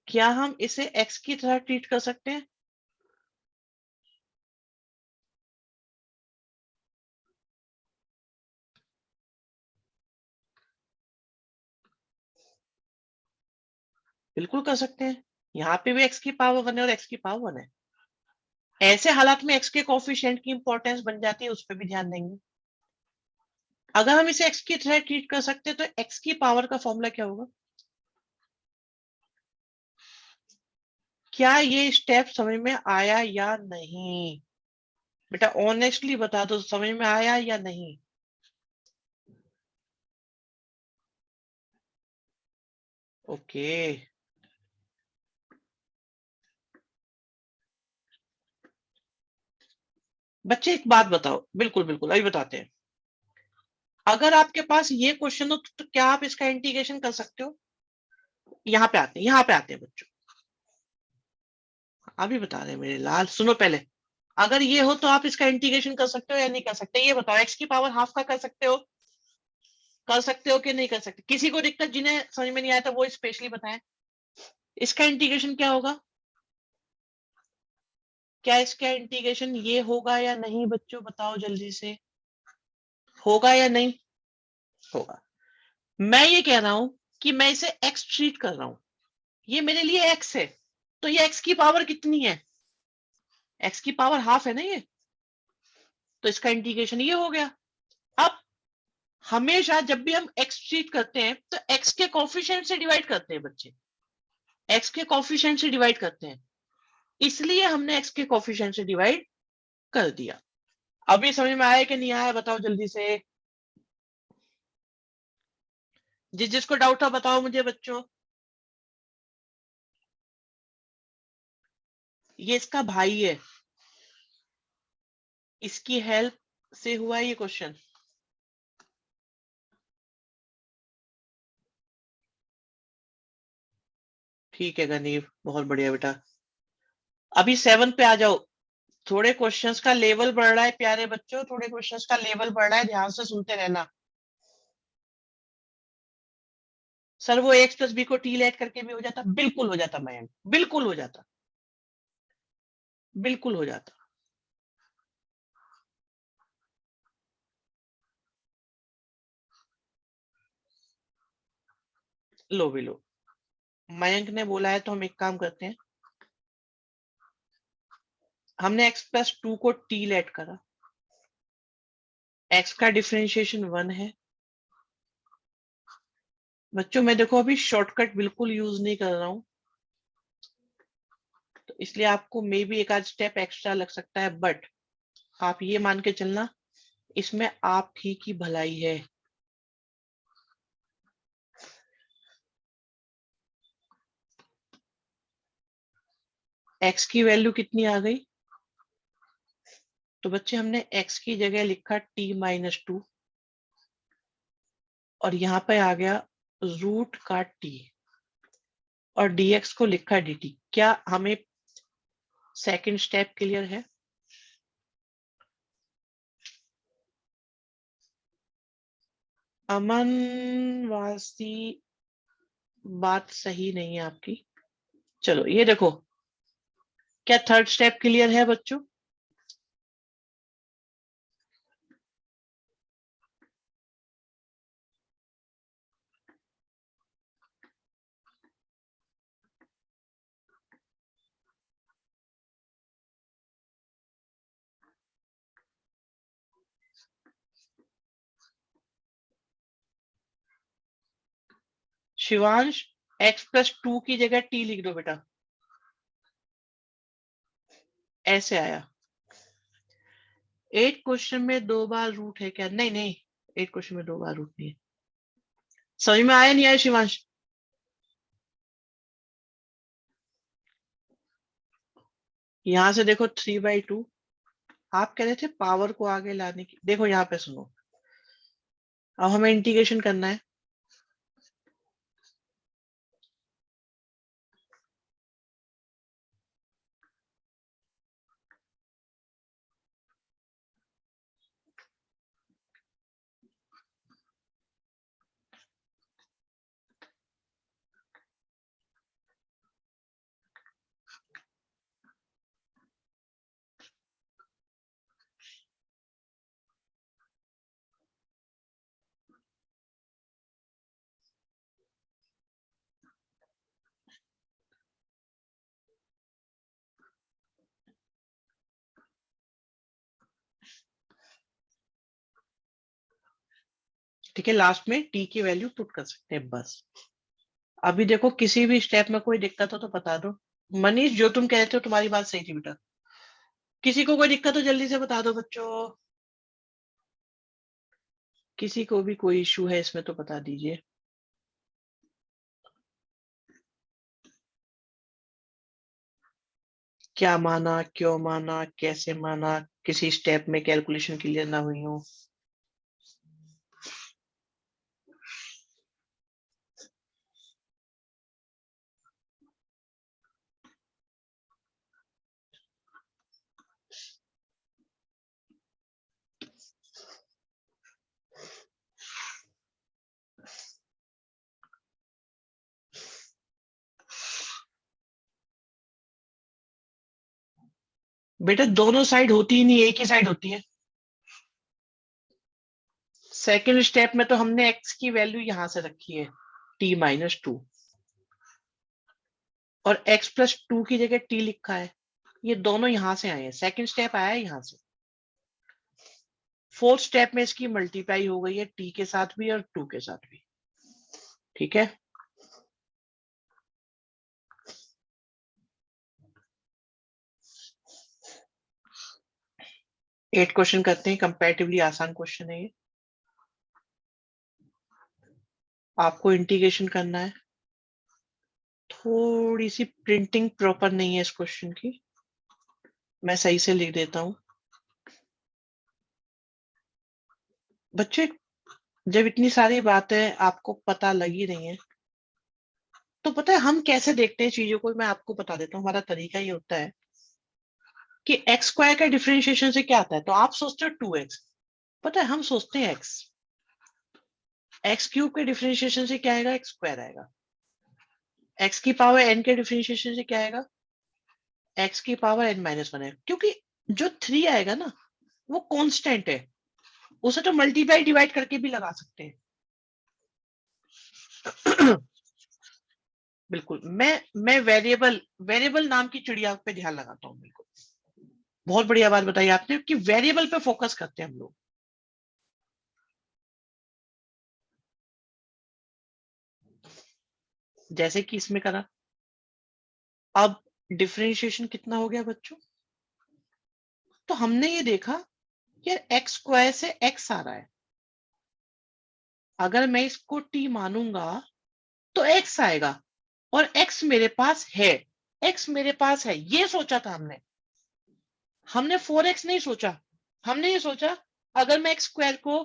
क्या हम इसे x की तरह ट्रीट कर सकते हैं? बिल्कुल कर सकते हैं। यहाँ पे भी x की पावर 1 है और x की पावर 1 है। ऐसे हालात में x के कोफिशिएंट की इंपॉर्टेंस बन जाती है, उस पर भी ध्यान देंगे। अगर हम इसे x की तरह ट्रीट कर सकते हैं तो x की पावर का फॉर्मूला क्या होगा? क्या ये स्टेप समझ में आया या नहीं? बेटा ऑनेस्टली बता दो, समझ में आया या नहीं? ओके बच्चे, एक बात बताओ, बिल्कुल बिल्कुल अभी बताते हैं। अगर आपके पास ये क्वेश्चन हो तो क्या आप इसका इंटीग्रेशन कर सकते हो? यहाँ पे आते हैं, यहाँ पे आते हैं बच्चों। अभी बता रहे हैं मेरे लाल, सुनो पहले। अगर ये हो तो आप इसका इंटीग्रेशन कर सकते हो या नहीं कर सकते? ये बताओ, एक्स की पावर हाफ का कर सकते हो? कर सकते हो कि नहीं कर सकते? किसी को दिक्कत, जिन्हें समझ में नहीं आया था वो स्पेशली बताएं। इसका इंटीग्रेशन क्या होगा? क्या इसका इंटीग्रेशन ये होगा या नहीं बच्चों? बताओ जल्दी से, होगा या नहीं होगा? मैं ये कह रहा हूं कि मैं इसे एक्स ट्रीट कर रहा हूं, ये मेरे लिए एक्स है, तो ये एक्स की पावर कितनी है? एक्स की पावर हाफ है ना ये, तो इसका इंटीग्रेशन ये हो गया। अब हमेशा जब भी हम एक्स ट्रीट करते हैं तो एक्स के कोफिशिएंट से डिवाइड करते हैं बच्चे। x के कोफिशिएंट से डिवाइड करते हैं, इसलिए हमने x के कोफिशिएंट से डिवाइड कर दिया। अभी समझ में आया कि नहीं आया, बताओ जल्दी से। जिसको डाउट हो बताओ मुझे बच्चों। ये इसका भाई है, इसकी हेल्प से हुआ ये क्वेश्चन। ठीक है गनीव, बहुत बढ़िया बेटा। अभी 7 पे आ जाओ। थोड़े क्वेश्चंस का लेवल बढ़ रहा है प्यारे बच्चों, थोड़े क्वेश्चंस का लेवल बढ़ रहा है, ध्यान से सुनते रहना। सर वो एक्स प्लस बी को टी ऐड करके भी हो जाता, बिल्कुल हो जाता मयंक, बिल्कुल हो जाता, बिल्कुल हो जाता। लो भी लो, मयंक ने बोला है तो हम एक काम करते हैं, हमने x प्लस 2 को टी लेट करा, x का डिफरेंशिएशन 1 है। बच्चों मैं देखो अभी शॉर्टकट बिल्कुल यूज नहीं कर रहा हूं, तो इसलिए आपको मे बी एक आध स्टेप एक्स्ट्रा लग सकता है, बट आप ये मान के चलना इसमें आप ही की भलाई है। x की वैल्यू कितनी आ गई, तो बच्चे हमने x की जगह लिखा t-2 और यहाँ पे आ गया रूट का t और dx को लिखा dt। क्या हमें सेकंड स्टेप क्लियर है? अमन वासी, बात सही नहीं है आपकी। चलो ये देखो, क्या थर्ड स्टेप क्लियर है बच्चों? शिवांश, x प्लस 2 की जगह t लिख दो बेटा, ऐसे आया। 8 क्वेश्चन में 2 बार रूट है क्या? नहीं नहीं, 8 क्वेश्चन में 2 बार रूट नहीं है। समझ में आया नहीं आया शिवांश? यहां से देखो 3/2, आप कह रहे थे पावर को आगे लाने की, देखो यहाँ पे सुनो, अब हमें इंटीग्रेशन करना है। ठीक है, लास्ट में t की वैल्यू पुट कर सकते हैं बस। अभी देखो किसी भी स्टेप में कोई दिक्कत हो तो बता दो। मनीष जो तुम कहते हो तुम्हारी बात सही थी बेटा, किसी को कोई दिक्कत हो जल्दी से बता दो बच्चों, किसी को भी कोई इश्यू है इसमें तो बता दीजिए। क्या माना, क्यों माना, कैसे माना, किसी स्टेप में कैलकुलेशन क्लियर ना हुई हो? बेटा दोनों साइड होती ही नहीं, एक ही साइड होती है। सेकेंड स्टेप में तो हमने x की वैल्यू यहां से रखी है t-2 और x प्लस 2 की जगह t लिखा है, ये दोनों यहां से आए हैं, सेकेंड स्टेप आया है यहां से। फोर्थ स्टेप में इसकी मल्टीप्लाई हो गई है t के साथ भी और 2 के साथ भी। ठीक है, 8 क्वेश्चन करते हैं, कंपैरेटिवली आसान क्वेश्चन है ये। आपको इंटीग्रेशन करना है। थोड़ी सी प्रिंटिंग प्रॉपर नहीं है इस क्वेश्चन की, मैं सही से लिख देता हूं। बच्चे जब इतनी सारी बातें आपको पता लगी रही हैं, तो पता है हम कैसे देखते हैं चीजों को, मैं आपको बता देता हूँ। हमारा तरीका ये होता है कि एक्स स्क्वायर का डिफरेंशिएशन से क्या आता है, तो आप सोचते हो 2x, पता है हम सोचते हैं एक्स क्यूब के डिफरेंशिएशन से क्या आएगा, एक्स स्क्वायर आएगा। एक्स की पावर n के डिफरेंशिएशन से क्या आएगा, एक्स की पावर n-1 है, क्योंकि जो 3 आएगा ना वो कांस्टेंट है, उसे तो मल्टीप्लाई डिवाइड करके भी लगा सकते हैं। बिल्कुल, मैं वेरिएबल नाम की चिड़िया पे ध्यान लगाता हूँ। बिल्कुल, बहुत बढ़िया बात बताई आपने कि वेरिएबल पे फोकस करते हैं हम लोग। जैसे कि इसमें करा, अब डिफरेंशिएशन कितना हो गया बच्चों, तो हमने ये देखा यार एक्स स्क्वायर से एक्स आ रहा है, अगर मैं इसको t मानूंगा तो x आएगा, और x मेरे पास है, x मेरे पास है, ये सोचा था हमने। हमने 4x नहीं सोचा, हमने ये सोचा अगर मैं एक्स स्क्वायर को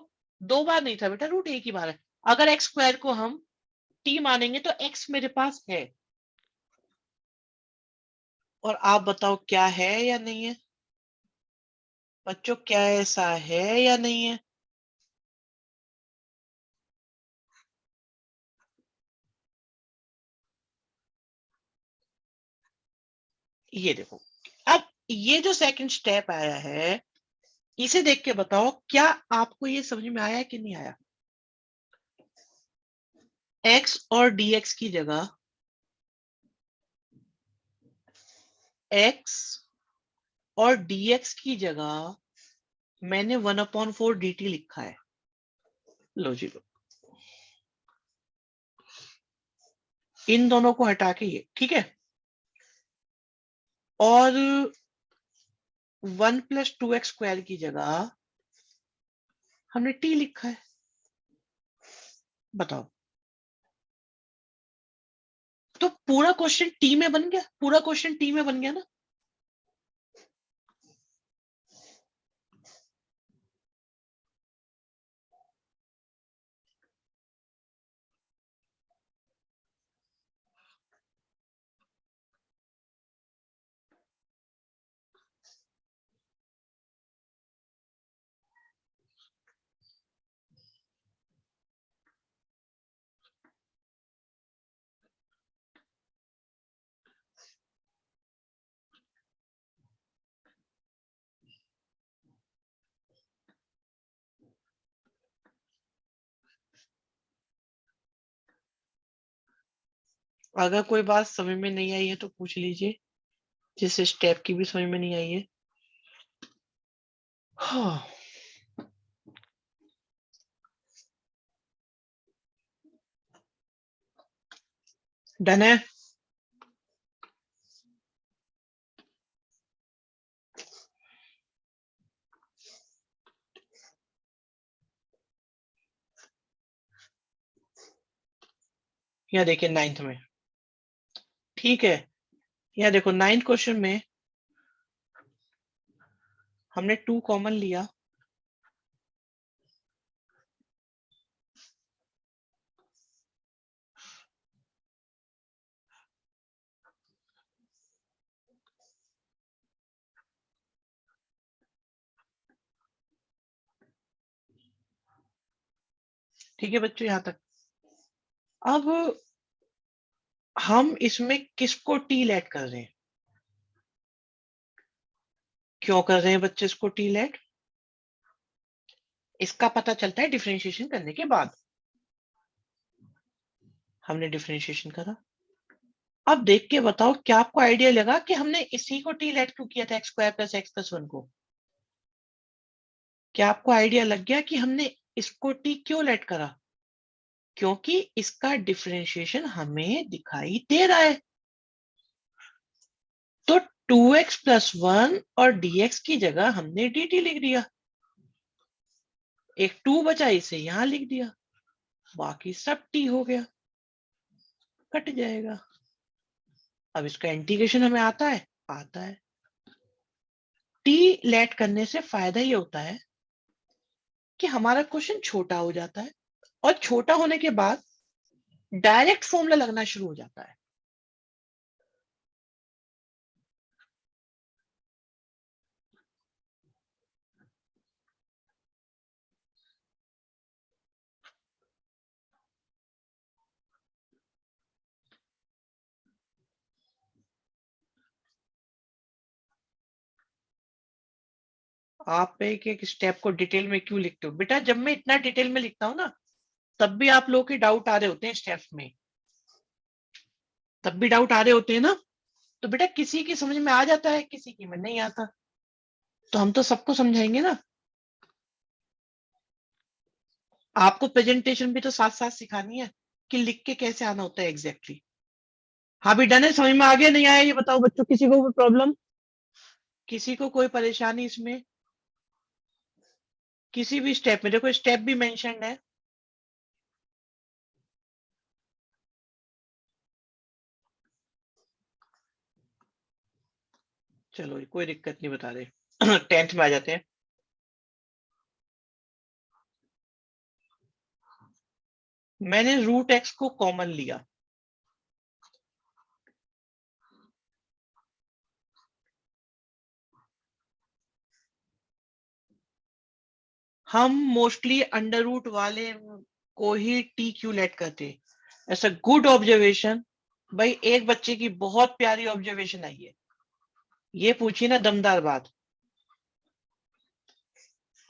2 बार नहीं था बेटा, रूट एक ही बार है, अगर एक्स स्क्वायर को हम t मानेंगे तो x मेरे पास है। और आप बताओ क्या है या नहीं है बच्चों, क्या ऐसा है या नहीं है? ये देखो, अब ये जो सेकंड स्टेप आया है, इसे देख के बताओ क्या आपको ये समझ में आया कि नहीं आया। x और dx की जगह x और dx की जगह मैंने 1/4 dt लिखा है। लो जी लो, इन दोनों को हटा के ये, ठीक है, और 1 + 2x स्क्वायर की जगह हमने t लिखा है। बताओ, तो पूरा क्वेश्चन t में बन गया, पूरा क्वेश्चन t में बन गया ना। अगर कोई बात समझ में नहीं आई है तो पूछ लीजिए, जिस स्टेप की भी समझ में नहीं आई है। हाँ, डन है। यहाँ देखिए 9th में, ठीक है, यहाँ देखो 9th क्वेश्चन में हमने 2 कॉमन लिया, ठीक है बच्चों यहाँ तक। अब हम इसमें किसको टी लेट कर रहे हैं, क्यों कर रहे हैं बच्चे इसको टी लेट, इसका पता चलता है डिफरेंशिएशन करने के बाद। हमने डिफरेंशिएशन करा, अब देख के बताओ क्या आपको आइडिया लगा कि हमने इसी को टी लेट क्यों किया था, x square plus x plus 1 को। क्या आपको आइडिया लग गया कि हमने इसको टी क्यों लेट करा, क्योंकि इसका डिफरेंशिएशन हमें दिखाई दे रहा है। तो 2x प्लस 1 और dx की जगह हमने dt लिख दिया, एक 2 बचा इसे यहां लिख दिया, बाकी सब t हो गया, कट जाएगा। अब इसका इंटीग्रेशन हमें आता है, आता है। t लेट करने से फायदा ये होता है कि हमारा क्वेश्चन छोटा हो जाता है, और छोटा होने के बाद डायरेक्ट फॉर्मूला लगना शुरू हो जाता है। आप एक एक स्टेप को डिटेल में क्यों लिखते हो बेटा? जब मैं इतना डिटेल में लिखता हूं ना, तब भी आप लोगों के डाउट आ रहे होते हैं स्टेप्स में, तब भी डाउट आ रहे होते हैं ना। तो बेटा किसी की समझ में आ जाता है, किसी की में नहीं आता, तो हम तो सबको समझाएंगे ना। आपको प्रेजेंटेशन भी तो साथ साथ सिखानी है कि लिख के कैसे आना होता है एग्जैक्टली। हाँ भी डन है, समझ में आ गया नहीं आया ये बताओ बच्चों, किसी को कोई प्रॉब्लम, किसी को कोई परेशानी इसमें? किसी भी स्टेप में देखो, स्टेप भी मेंशन्ड है। चलो कोई दिक्कत नहीं, बता रहे 10th में आ जाते हैं। मैंने रूट एक्स को कॉमन लिया, हम मोस्टली अंडर रूट वाले को ही टी क्यू लेट करते हैं। ऐसा गुड ऑब्जर्वेशन। भाई एक बच्चे की बहुत प्यारी ऑब्जर्वेशन आई है, ये पूछी ना दमदार बात।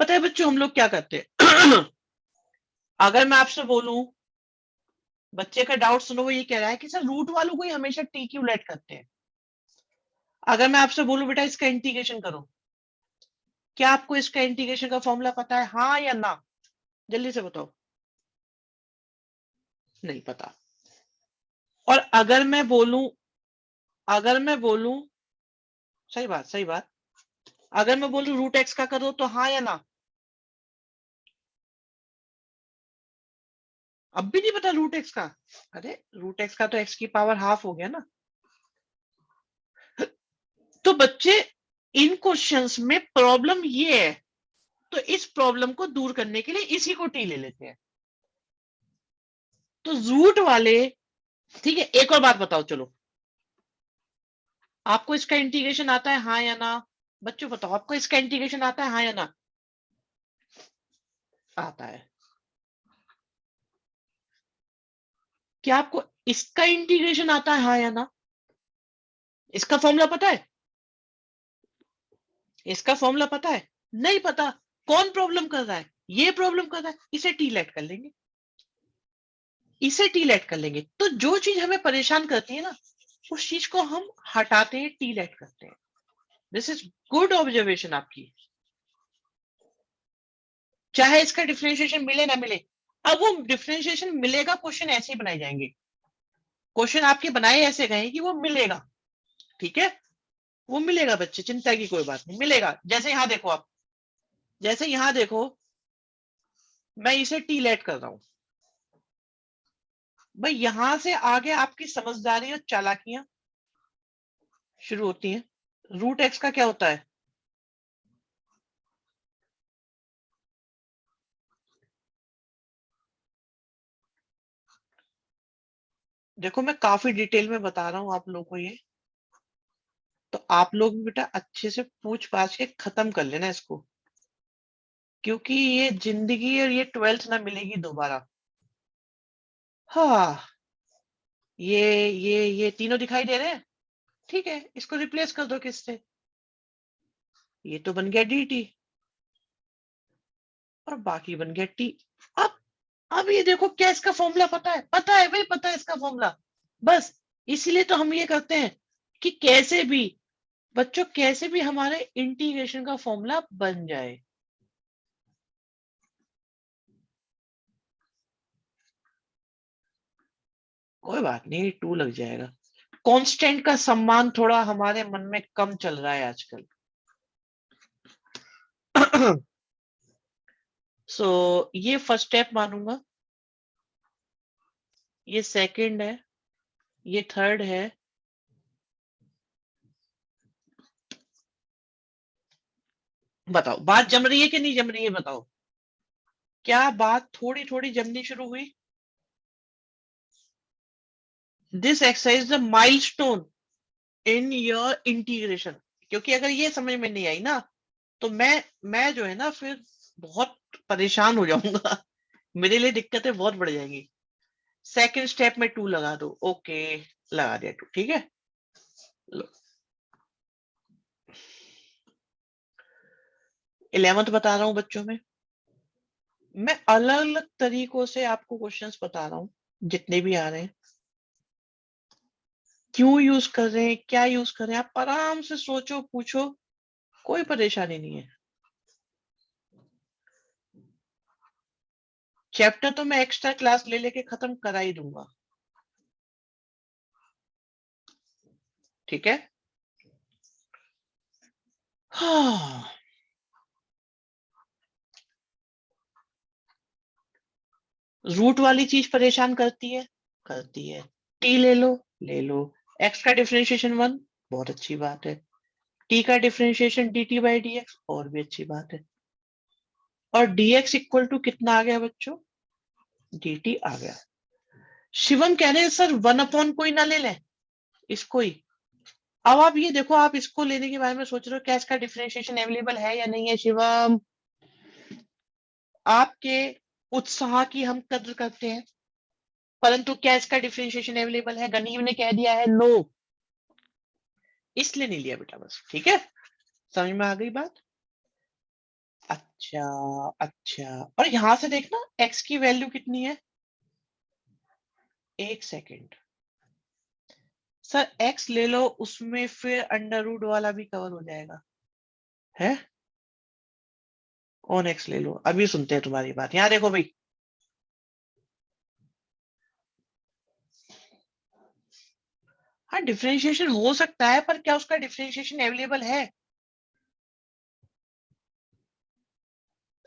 पता है बच्चों हम लोग क्या करते हैं अगर मैं आपसे बोलूं, बच्चे का डाउट सुनो, वो ये कह रहा है कि सर रूट वालों को ही हमेशा टी क्यू लेट करते हैं। अगर मैं आपसे बोलूं बेटा इसका इंटीग्रेशन करो, क्या आपको इसका इंटीग्रेशन का फॉर्मूला पता है, हाँ या ना? जल्दी से बताओ। नहीं पता। और अगर मैं बोलूं, अगर मैं बोलूं, सही बात सही बात, अगर मैं बोलूं रूट एक्स का करो तो हाँ या ना? अब भी नहीं पता रूट एक्स का? अरे रूट एक्स का तो एक्स की पावर हाफ हो गया ना। तो बच्चे इन क्वेश्चंस में प्रॉब्लम ये है, तो इस प्रॉब्लम को दूर करने के लिए इसी को टी ले लेते हैं। तो रूट वाले, ठीक है एक और बात बताओ चलो, आपको इसका इंटीग्रेशन आता है हाँ या ना? बच्चों बताओ आपको इसका इंटीग्रेशन आता है हाँ या ना? आता है। क्या आपको इसका इंटीग्रेशन आता है हाँ या ना? इसका फॉर्मूला पता है? इसका फॉर्मूला पता है? नहीं पता। कौन प्रॉब्लम कर रहा है? ये प्रॉब्लम कर रहा है, इसे टी लेट कर लेंगे, इसे टी लेट कर लेंगे। तो जो चीज हमें परेशान करती है ना, उस चीज को हम हटाते हैं, टी लेट करते हैं। दिस इज गुड ऑब्जर्वेशन आपकी। चाहे इसका डिफरेंशिएशन मिले ना मिले, अब वो डिफरेंशिएशन मिलेगा, क्वेश्चन ऐसे ही बनाए जाएंगे, क्वेश्चन आपके बनाए ऐसे गए कि वो मिलेगा। ठीक है, वो मिलेगा बच्चे, चिंता की कोई बात नहीं, मिलेगा। जैसे यहां देखो आप, जैसे यहां देखो, मैं इसे टी लेट कर रहा हूं भाई, यहां से आगे आपकी समझदारी और चालाकियां शुरू होती हैं। रूट एक्स का क्या होता है? देखो मैं काफी डिटेल में बता रहा हूं आप लोगों को ये, तो आप लोग भी बेटा अच्छे से पूछ पाछ के खत्म कर लेना इसको, क्योंकि ये जिंदगी और ये 12th ना मिलेगी दोबारा। हाँ, ये तीनों दिखाई दे रहे हैं, ठीक है, इसको रिप्लेस कर दो किससे? ये तो बन गया dt, और बाकी बन गया t। अब अब ये देखो, क्या इसका फॉर्मूला पता है? पता है भाई, पता है इसका फॉर्मूला। बस इसीलिए तो हम ये करते हैं कि कैसे भी बच्चों, कैसे भी हमारे इंटीग्रेशन का फॉर्मूला बन जाए। कोई बात नहीं, 2 लग जाएगा। कांस्टेंट का सम्मान थोड़ा हमारे मन में कम चल रहा है आजकल। सो ये फर्स्ट स्टेप मानूंगा, ये सेकंड है, ये थर्ड है, बताओ बात जम रही है कि नहीं जम रही है? बताओ, क्या बात थोड़ी थोड़ी जमनी शुरू हुई? This exercise is the milestone in your integration. क्योंकि अगर ये समझ में नहीं आई ना, तो मैं जो है ना फिर बहुत परेशान हो जाऊंगा। मेरे लिए दिक्कतें बहुत बढ़ जाएंगी। सेकंड स्टेप में 2 लगा दो। ओके, लगा दिया 2, ठीक है। लो 11th बता रहा हूं बच्चों में, मैं अलग अलग तरीकों से आपको क्वेश्चंस बता रहा हूं, जितने भी आ रहे हैं, क्यों यूज कर रहे हैं, क्या यूज कर रहे हैं, आप आराम से सोचो, पूछो, कोई परेशानी नहीं है। चैप्टर तो मैं एक्स्ट्रा क्लास ले लेके खत्म करा ही दूंगा, ठीक है। हाँ, रूट वाली चीज परेशान करती है, करती है। टी ले लो, ले लो। एक्स का डिफरेंशिएशन 1, बहुत अच्छी बात है। टी का डिफरेंशिएशन dt बाई dx, और भी अच्छी बात है। और dx इक्वल टू कितना आ गया बच्चों? dt आ गया। शिवम कह रहे हैं सर 1 अपॉन कोई ना ले लें, इसको ही। अब आप ये देखो, आप इसको लेने के बारे में सोच रहे हो, क्या इसका डिफरेंशिएशन अवेलेबल है या नहीं है? शिवम, आपके उत्साह की हम कद्र करते हैं, परंतु क्या इसका डिफरेंशिएशन अवेलेबल है? गनीव ने कह दिया है नो, इसलिए नहीं लिया बेटा, बस, ठीक है। समझ में आ गई बात? अच्छा, अच्छा। और यहां से देखना x की वैल्यू कितनी है? 1 सेकेंड सर, x ले लो, उसमें फिर अंडर रूट वाला भी कवर हो जाएगा, है? कौन x ले लो? अभी सुनते हैं तुम्हारी बात। यहां देखो भाई, हाँ डिफरेंशिएशन हो सकता है, पर क्या उसका डिफरेंशिएशन अवेलेबल है?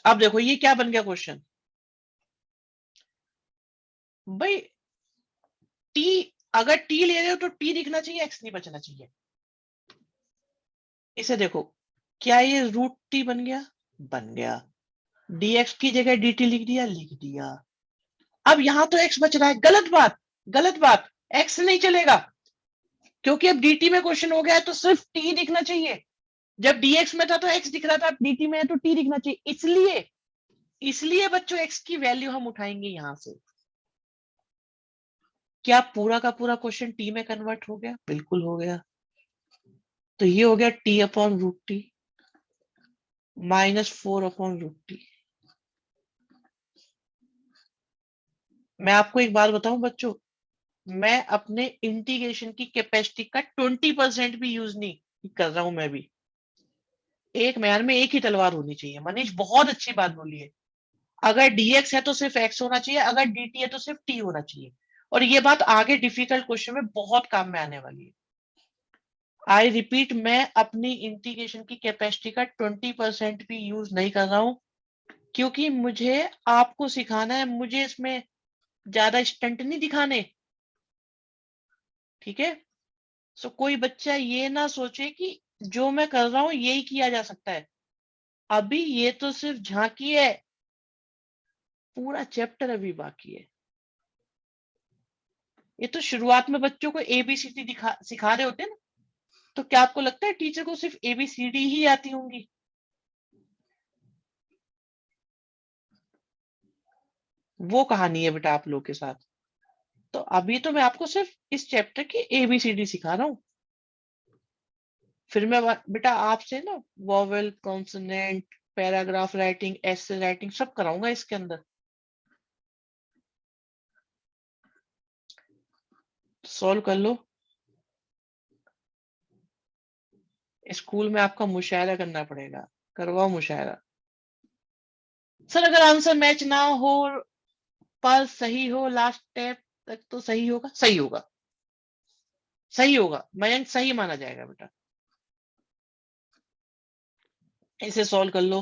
अब देखो ये क्या बन गया क्वेश्चन भाई। t, अगर t ले रहे हो तो t दिखना चाहिए, x नहीं बचना चाहिए। इसे देखो, क्या ये रूट t बन गया? बन गया। dx की जगह dt लिख दिया, लिख दिया। अब यहां तो x बच रहा है, गलत बात, गलत बात। x नहीं चलेगा, क्योंकि अब dt में क्वेश्चन हो गया है, तो सिर्फ t दिखना चाहिए। जब dx में था तो x दिख रहा था, अब dt में है तो t दिखना चाहिए। इसलिए इसलिए बच्चों x की वैल्यू हम उठाएंगे यहां से। क्या पूरा का पूरा क्वेश्चन t में कन्वर्ट हो गया? बिल्कुल हो गया। तो ये हो गया t upon root T -4 upon root T. मैं आपको एक बात बताऊं बच्चों, मैं अपने इंटीग्रेशन की कैपेसिटी का 20% भी यूज नहीं कर रहा हूं। मैं भी एक म्यान में एक ही तलवार होनी चाहिए। मनीष बहुत अच्छी बात बोली है, अगर dx है तो सिर्फ x होना चाहिए, अगर dt है तो सिर्फ t होना चाहिए। और ये बात आगे डिफिकल्ट क्वेश्चन में बहुत काम में आने वाली है। आई रिपीट, मैं अपनी इंटीग्रेशन की कैपेसिटी का 20% भी यूज नहीं कर रहा हूं, क्योंकि मुझे आपको सिखाना है, मुझे इसमें ज्यादा स्टंट नहीं दिखाने, ठीक है। सो कोई बच्चा ये ना सोचे कि जो मैं कर रहा हूं यही किया जा सकता है। अभी ये तो सिर्फ झांकी है, पूरा चैप्टर अभी बाकी है। ये तो शुरुआत में बच्चों को एबीसीडी दिखा सिखा रहे होते हैं ना, तो क्या आपको लगता है टीचर को सिर्फ एबीसीडी ही आती होंगी? वो कहानी है बेटा आप लोग के साथ। तो अभी तो मैं आपको सिर्फ इस चैप्टर की एबीसीडी सिखा रहा हूं। फिर मैं बेटा आपसे ना vowel, consonant, paragraph writing, essay writing सब कराऊंगा इसके अंदर। सॉल्व कर लो। स्कूल में आपका मुशायरा करना पड़ेगा, करवाओ मुशायरा। सर अगर आंसर मैच ना हो पर सही हो लास्ट स्टेप तक, तो सही होगा, सही होगा। सही होगा मयंक, सही माना जाएगा बेटा। इसे सॉल्व कर लो।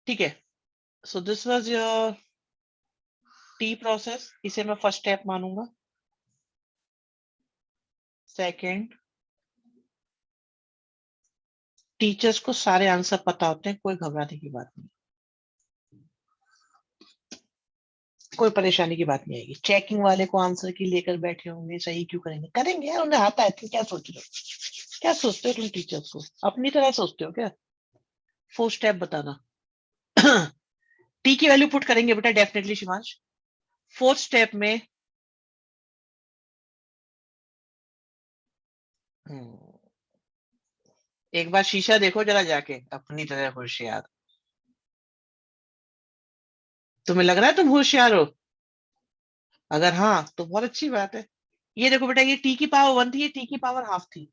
ठीक है, so this was your T process, इसे मैं फर्स्ट स्टेप मानूंगा। सेकंड, टीचर्स को सारे आंसर पता होते हैं, कोई घबराने की बात नहीं, कोई परेशानी की बात नहीं आएगी। चेकिंग वाले को आंसर की लेकर बैठे होंगे, सही क्यों करेंगे, करेंगे यार, उन्हें आता है। तुम क्या सोच रहे हो, क्या सोचते हो तुम टीचर्स को अपनी तरह सोचते हो क्या? फोर स्टेप बताना। टी की वैल्यू पुट करेंगे बेटा डेफिनेटली शिवांश। फोर्थ स्टेप में एक बार शीशा देखो जरा जाके, अपनी तरह होशियार। तुम्हें लग रहा है तुम होशियार हो? अगर हाँ तो बहुत अच्छी बात है। ये देखो बेटा, ये टी की पावर 1 थी, ये टी की पावर हाफ थी,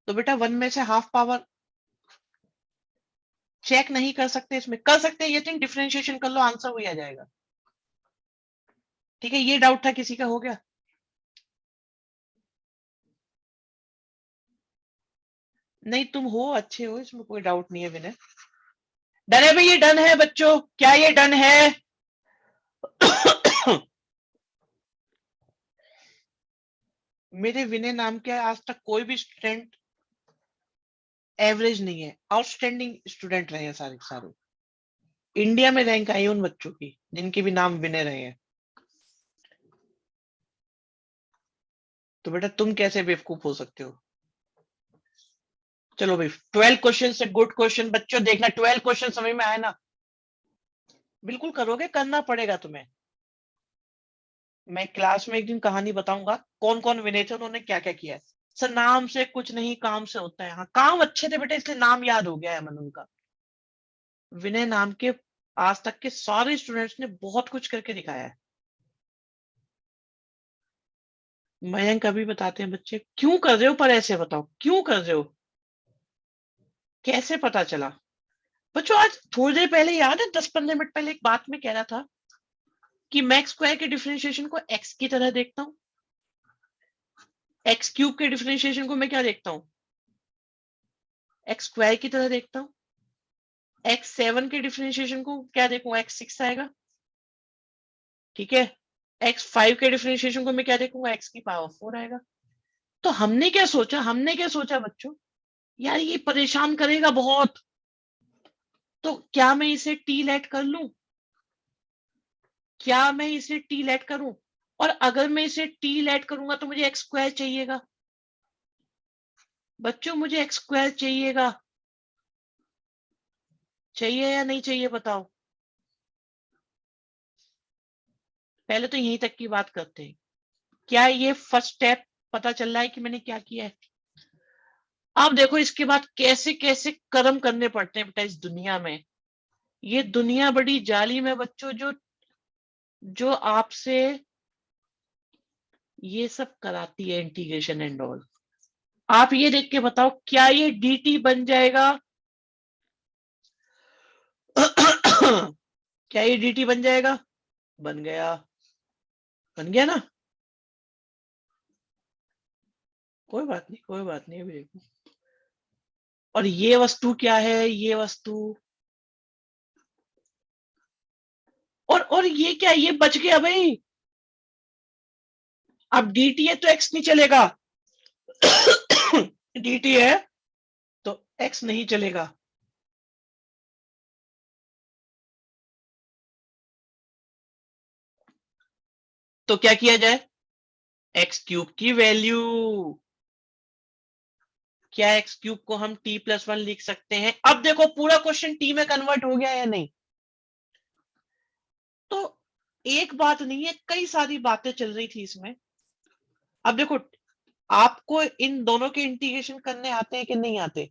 तो बेटा 1 में से हाफ पावर चेक नहीं कर सकते, इसमें कर सकते हैं, ये थिंग डिफरेंशिएशन कर लो, आंसर वही आ जाएगा। ठीक है, ये डाउट था किसी का, हो गया? नहीं तुम हो, अच्छे हो, इसमें कोई डाउट नहीं है विनय। डन है भाई, ये डन है बच्चों, क्या ये डन है? मेरे विनय नाम के आज तक कोई भी स्टूडेंट एवरेज नहीं है, आउटस्टैंडिंग स्टूडेंट रहे हैं सारे के सारे। इंडिया में रैंक आई उन बच्चों की जिनके भी नाम विनय रहे हैं। तो बेटा तुम कैसे बेवकूफ हो सकते हो? चलो भाई, 12 क्वेश्चन से गुड क्वेश्चन बच्चों, देखना 12 क्वेश्चन समझ में आए ना? बिल्कुल करोगे, करना पड़ेगा तुम्हें। मैं क्लास में एक दिन कहानी बताऊंगा, कौन कौन विनय थे, उन्होंने क्या क्या किया है। सर नाम से कुछ नहीं, काम से होता है। हाँ, काम अच्छे थे बेटे, इसलिए नाम याद हो गया है मन उनका। विनय नाम के आज तक के सारे स्टूडेंट्स ने बहुत कुछ करके दिखाया है। मयंक अभी बताते हैं बच्चे क्यों कर रहे हो, पर ऐसे बताओ क्यों कर रहे हो, कैसे पता चला? बच्चों आज थोड़ी देर पहले याद है, 10-15 मिनट पहले एक बात में कह रहा था कि मैं एक्स स्क्वायर के डिफरेंशिएशन को एक्स की तरह देखता हूं, एक्स क्यूब के डिफरेंशिएशन को मैं क्या देखता हूं, एक्स स्क्वायर की तरह देखता हूं, एक्स 7 के डिफरेंशिएशन को क्या देखूंगा, एक्स 6 आएगा। ठीक है, एक्स 5 के डिफरेंशिएशन को मैं क्या देखूंगा, एक्स की पावर 4 आएगा। तो हमने क्या सोचा बच्चों, यार ये परेशान करेगा बहुत, तो क्या मैं इसे टी लेट कर लूं, क्या मैं इसे टी लेट करूं? और अगर मैं इसे टी लेट करूंगा तो मुझे एक्स स्क्वायर चाहिएगा बच्चों, मुझे एक्स स्क्वायर चाहिएगा, चाहिए या नहीं चाहिए बताओ? पहले तो यहीं तक की बात करते हैं। क्या ये फर्स्ट स्टेप पता चल रहा है कि मैंने क्या किया है? अब देखो इसके बाद कैसे कैसे कर्म करने पड़ते हैं बेटा इस दुनिया में। ये दुनिया बड़ी जालिम है बच्चों, जो जो आपसे ये सब कराती है, इंटीग्रेशन एंड ऑल। आप ये देख के बताओ, क्या ये dt बन जाएगा? क्या ये dt बन जाएगा? बन गया, बन गया ना? कोई बात नहीं, कोई बात नहीं, अभी देखो। और ये वस्तु क्या है, ये वस्तु, और ये क्या, ये बच गया भाई। अब dt है तो x नहीं चलेगा, dt है तो x नहीं चलेगा। तो क्या किया जाए, एक्स क्यूब की वैल्यू, क्या एक्स क्यूब को हम t+1 लिख सकते हैं? अब देखो पूरा क्वेश्चन t में कन्वर्ट हो गया या नहीं? तो एक बात नहीं है, कई सारी बातें चल रही थी इसमें। अब देखो, आपको इन दोनों के इंटीग्रेशन करने आते हैं कि नहीं आते?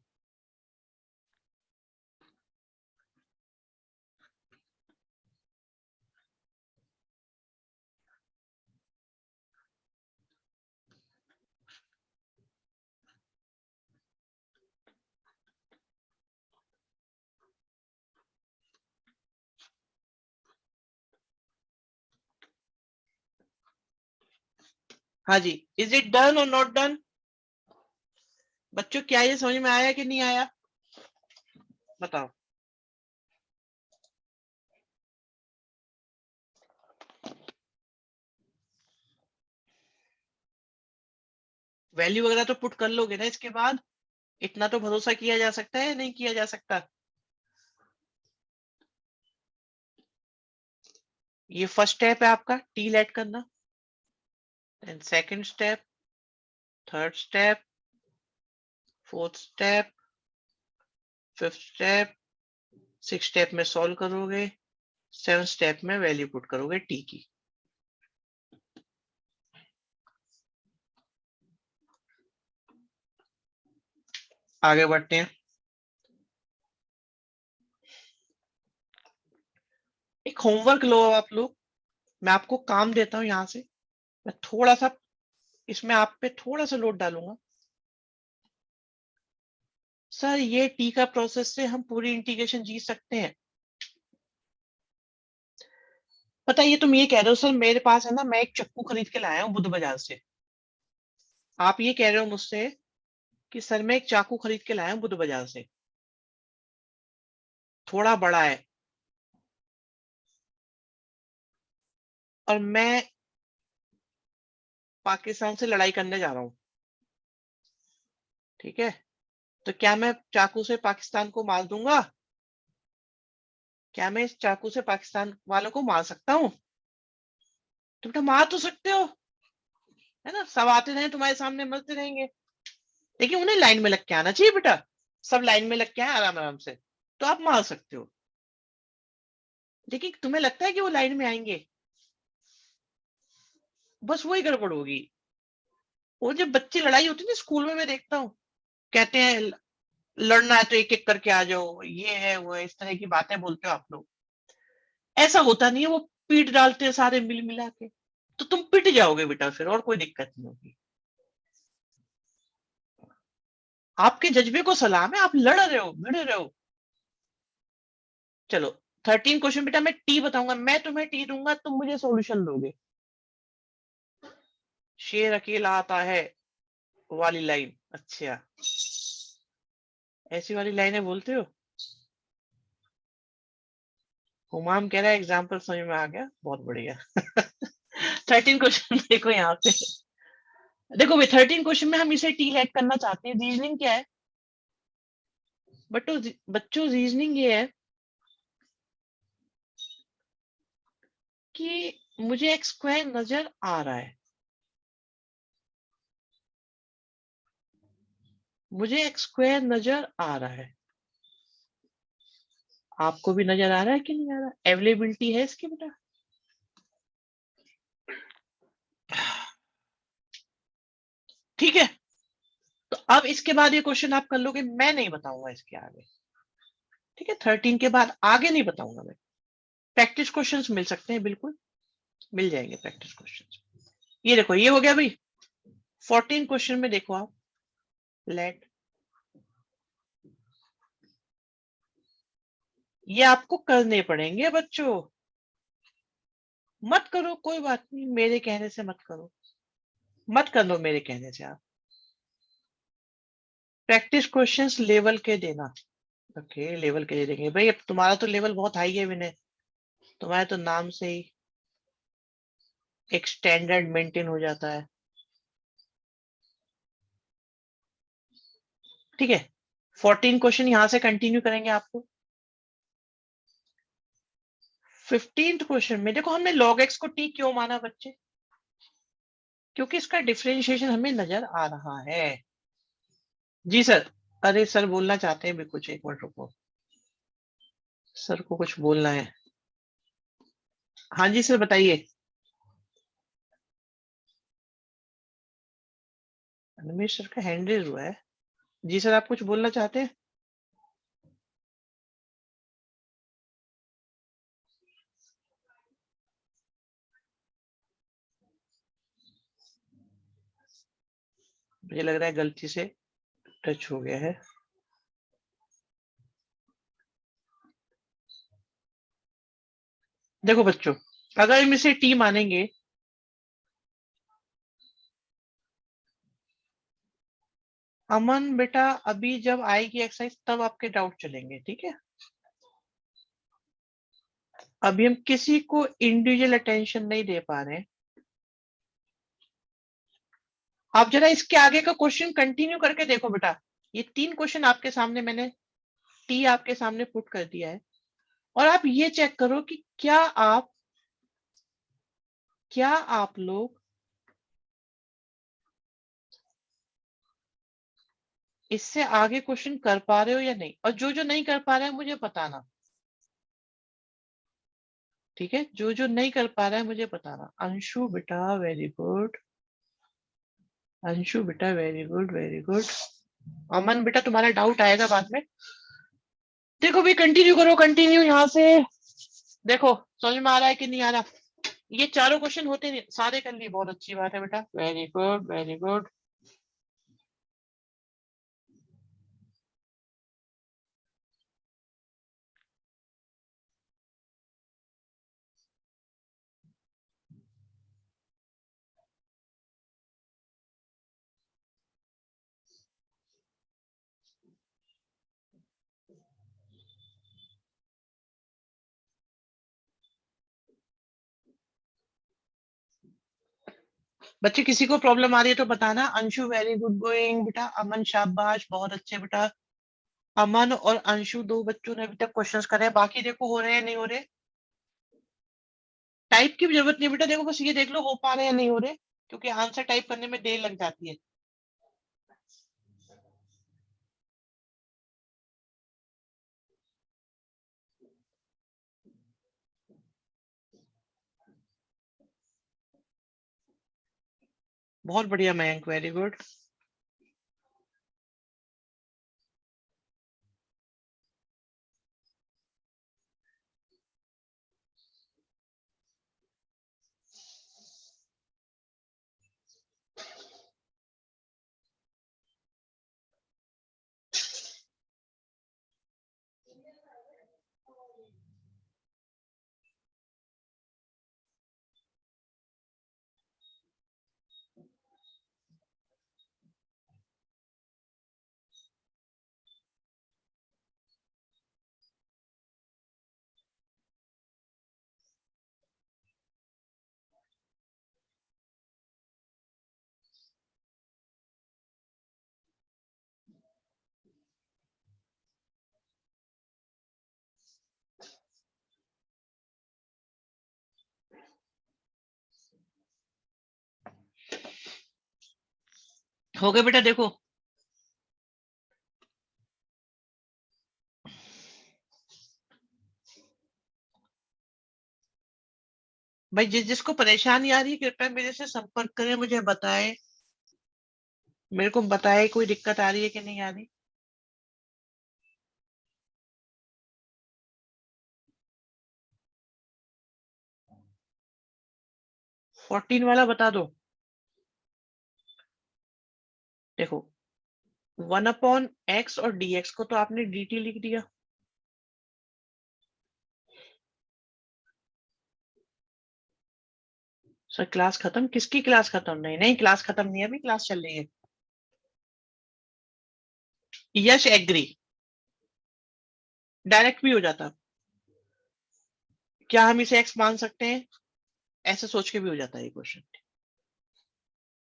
हाँ जी, इज इट डन और नॉट डन? बच्चों क्या ये समझ में आया कि नहीं आया, बताओ। वैल्यू वगैरह तो पुट कर लोगे ना इसके बाद, इतना तो भरोसा किया जा सकता है, नहीं किया जा सकता? ये फर्स्ट स्टेप है आपका टी लेट करना, and second step, third step, fourth step, fifth step, six step में सॉल्व करोगे, सेवन स्टेप में वैल्यू पुट करोगे टी की। आगे बढ़ते हैं। एक होमवर्क लो आप लोग, मैं आपको काम देता हूं यहां से, मैं थोड़ा सा इसमें आप पे थोड़ा सा लोड डालूंगा। सर ये टी का प्रोसेस से हम पूरी इंटीग्रेशन जीत सकते हैं। पता है, ये तुम ये कह रहे हो सर मेरे पास है ना, मैं एक चक्कू खरीद के लाया हूँ बुद्ध बाजार से। आप ये कह रहे हो मुझसे कि सर मैं एक चाकू खरीद के लाया हूँ बुद्ध बाजार से, थोड़ा बड़ा है, और मैं पाकिस्तान से लड़ाई करने जा रहा हूँ, ठीक है? तो क्या मैं चाकू से पाकिस्तान को मार दूंगा? क्या मैं इस चाकू से पाकिस्तान वालों को मार सकता हूँ? तुम तो मार तो सकते हो, है ना? सब आते रहे तुम्हारे सामने मरते रहेंगे, लेकिन उन्हें लाइन में लग के आना चाहिए बेटा। सब लाइन में लग के आए आराम आराम से, तो आप मार सकते हो। लेकिन तुम्हें लगता है कि वो लाइन में आएंगे? बस वही गड़बड़ होगी। वो जब बच्चे लड़ाई होती है ना स्कूल में, मैं देखता हूँ, कहते हैं लड़ना है तो एक एक करके आ जाओ, ये है वो है, इस तरह की बातें बोलते हो आप लोग। ऐसा होता नहीं है, वो पीट डालते हैं सारे मिल मिला के, तो तुम पिट जाओगे बेटा फिर, और कोई दिक्कत नहीं होगी। आपके जज्बे को सलाम है, आप लड़ रहे हो, भिड़ रहे हो। चलो 13 क्वेश्चन बेटा, मैं टी बताऊंगा, मैं तुम्हें टी दूंगा, तुम मुझे सॉल्यूशन दोगे। शेर अकेला आता है वाली लाइन, अच्छा ऐसी वाली लाइनें बोलते हो? हुमाम कह रहा है एग्जाम्पल समझ में आ गया, बहुत बढ़िया। 13 क्वेश्चन देखो यहाँ पे, देखो भाई 13 क्वेश्चन में हम इसे टी लेट करना चाहते हैं। रीजनिंग क्या है बच्चों, रीजनिंग ये है कि मुझे एक स्क्वायर नजर आ रहा है, मुझे एक स्क्वायर नजर आ रहा है, आपको भी नजर आ रहा है कि नहीं आ रहा? अवेलेबिलिटी है इसकी बेटा? ठीक है, तो अब इसके बाद ये क्वेश्चन आप कर लोगे, मैं नहीं बताऊंगा इसके आगे, ठीक है? 13 के बाद आगे नहीं बताऊंगा मैं। प्रैक्टिस क्वेश्चंस मिल सकते हैं, बिल्कुल मिल जाएंगे प्रैक्टिस क्वेश्चंस। ये देखो ये हो गया भाई 14 क्वेश्चन में, देखो आप लेट, ये आपको करने पड़ेंगे बच्चों। मत करो कोई बात नहीं, मेरे कहने से मत करो, मत कर लो मेरे कहने से आप। प्रैक्टिस क्वेश्चंस लेवल के देना, ओके लेवल के दे देंगे भाई। अब तुम्हारा तो लेवल बहुत हाई है विनय, तुम्हारे तो नाम से ही एक स्टैंडर्ड मेंटेन हो जाता है, ठीक है? 14 क्वेश्चन यहां से कंटिन्यू करेंगे आपको। 15th क्वेश्चन में देखो, हमने log x को t क्यों माना बच्चे? क्योंकि इसका डिफरेंशिएशन हमें नजर आ रहा है। जी सर, अरे सर बोलना चाहते हैं भी कुछ, एक मिनट रुको, सर को कुछ बोलना है। हाँ जी सर बताइए। अनिमेश सर का हैंड रेज हुआ है। जी सर, आप कुछ बोलना चाहते हैं? मुझे लग रहा है गलती से टच हो गया है। देखो बच्चों, अगर हम इसे टी मानेंगे अमन बेटा अभी जब आएगी एक्सरसाइज तब आपके डाउट चलेंगे, ठीक है? अभी हम किसी को इंडिविजुअल अटेंशन नहीं दे पा रहे हैं। आप जरा इसके आगे का क्वेश्चन कंटिन्यू करके देखो बेटा। ये 3 क्वेश्चन आपके सामने मैंने टी आपके सामने पुट कर दिया है, और आप ये चेक करो कि क्या आप लोग इससे आगे क्वेश्चन कर पा रहे हो या नहीं। और जो नहीं कर पा रहे हैं मुझे बताना, ठीक है? जो नहीं कर पा रहा है मुझे बताना। अंशु बेटा वेरी गुड, अंशु बेटा वेरी गुड वेरी गुड। अमन बेटा तुम्हारा डाउट आएगा बाद में। देखो भी कंटिन्यू करो, कंटिन्यू यहाँ से देखो समझ में आ रहा है कि नहीं आ रहा। ये चारों क्वेश्चन होते नहीं, सारे कर लिए, बहुत अच्छी बात है बेटा, वेरी गुड वेरी गुड। बच्चे किसी को प्रॉब्लम आ रही है तो बताना। अंशु वेरी गुड गोइंग बेटा, अमन शाबाश बहुत अच्छे बेटा। अमन और अंशु 2 बच्चों ने अभी तक क्वेश्चंस करे हैं, बाकी देखो हो रहे हैं नहीं हो रहे। टाइप की भी जरूरत नहीं बेटा, देखो बस ये देख लो हो पा रहे हैं या नहीं हो रहे, क्योंकि आंसर टाइप करने में देर लग जाती है। बहुत बढ़िया मयंक वेरी गुड। हो गए बेटा देखो। भाई जिसको परेशानी आ रही है कृपया मेरे से संपर्क करें, मुझे बताएं, मेरे को बताएं कोई दिक्कत आ रही है कि नहीं आ रही। 14 वाला बता दो। देखो 1/x और dx को तो आपने dt लिख दिया। सर क्लास खत्म? किसकी क्लास खत्म? नहीं नहीं क्लास खत्म नहीं है, अभी क्लास चल रही है। यश एग्री, डायरेक्ट भी हो जाता। क्या हम इसे x मान सकते हैं? ऐसे सोच के भी हो जाता है ये क्वेश्चन,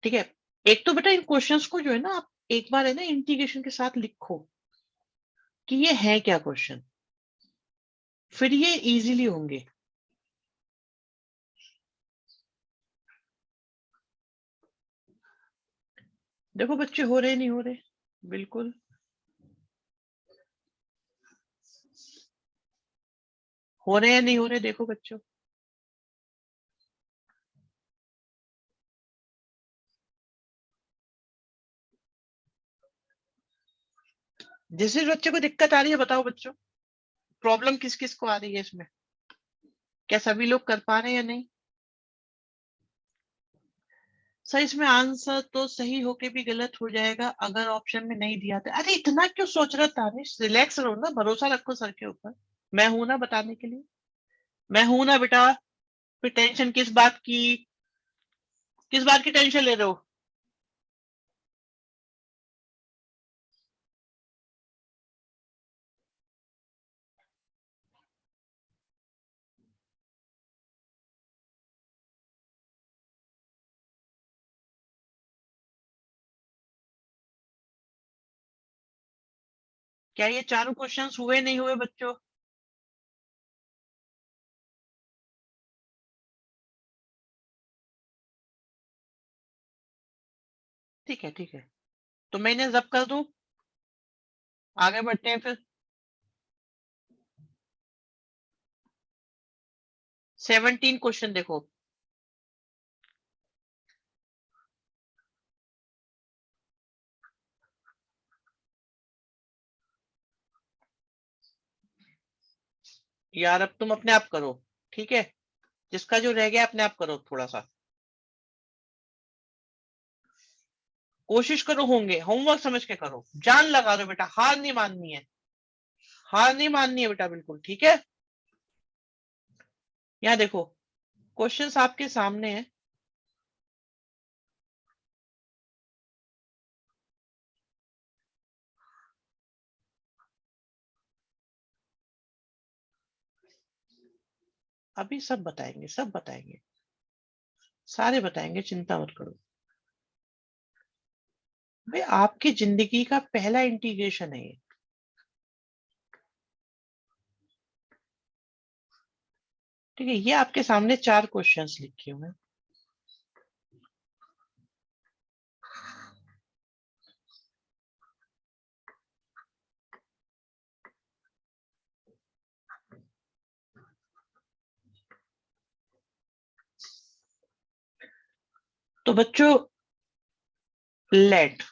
ठीक है? एक तो बेटा इन क्वेश्चंस को जो है ना आप एक बार है ना इंटीग्रेशन के साथ लिखो कि ये है क्या क्वेश्चन, फिर ये इजीली होंगे। देखो बच्चे हो रहे नहीं हो रहे, बिल्कुल हो रहे हैं नहीं हो रहे, देखो बच्चों। जिस जिस बच्चे को दिक्कत आ रही है बताओ बच्चों, प्रॉब्लम किस किस को आ रही है इसमें, क्या सभी लोग कर पा रहे हैं या नहीं? सर इसमें आंसर तो सही होके भी गलत हो जाएगा अगर ऑप्शन में नहीं दिया था। अरे इतना क्यों सोच रहा तानिश, रिलैक्स रहो ना, भरोसा रखो सर के ऊपर, मैं हूं ना बताने के लिए, मैं हूं ना बेटा। फिर टेंशन किस बात की, किस बात की टेंशन ले रहे हो? क्या ये चारों क्वेश्चंस हुए नहीं हुए बच्चों? ठीक है, ठीक है, तो मैं इन्हें जब्त कर दूं, आगे बढ़ते हैं फिर। 17 क्वेश्चन देखो। यार अब तुम अपने आप करो, ठीक है, जिसका जो रह गया अपने आप करो, थोड़ा सा कोशिश करो, होंगे, होमवर्क समझ के करो, जान लगा दो बेटा, हार नहीं माननी है, हार नहीं माननी है बेटा, बिल्कुल ठीक है। यहाँ देखो, क्वेश्चंस आपके सामने है। अभी सब बताएंगे, सब बताएंगे, सारे बताएंगे, चिंता मत करो भाई, आपकी जिंदगी का पहला इंटीग्रेशन है ये। ठीक है, ये आपके सामने 4 क्वेश्चंस लिखे हुए हैं। तो बच्चों, लेट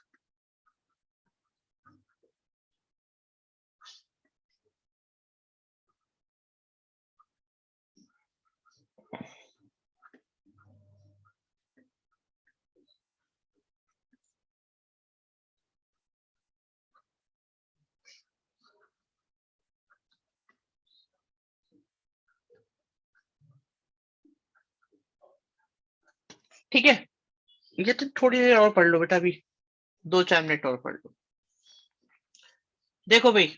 ठीक है, ये तो थोड़ी देर और पढ़ लो बेटा, अभी 2-4 मिनट और पढ़ लो। देखो भाई,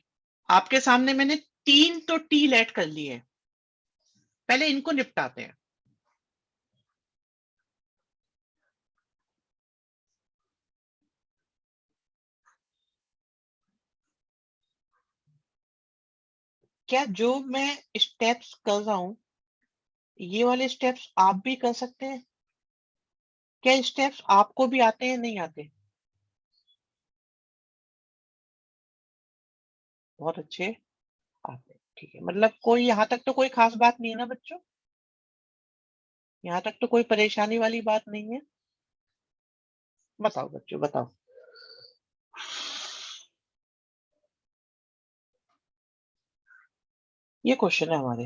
आपके सामने मैंने 3 तो टी लेट कर लिए हैं, पहले इनको निपटाते हैं। क्या जो मैं स्टेप्स कर रहा हूं, ये वाले स्टेप्स आप भी कर सकते हैं? क्या स्टेप्स आपको भी आते हैं, नहीं आते? बहुत अच्छे, आते हैं, ठीक है, मतलब कोई यहाँ तक तो कोई खास बात नहीं है ना बच्चों, यहाँ तक तो कोई परेशानी वाली बात नहीं है। बताओ बच्चों, बताओ। ये क्वेश्चन है हमारे,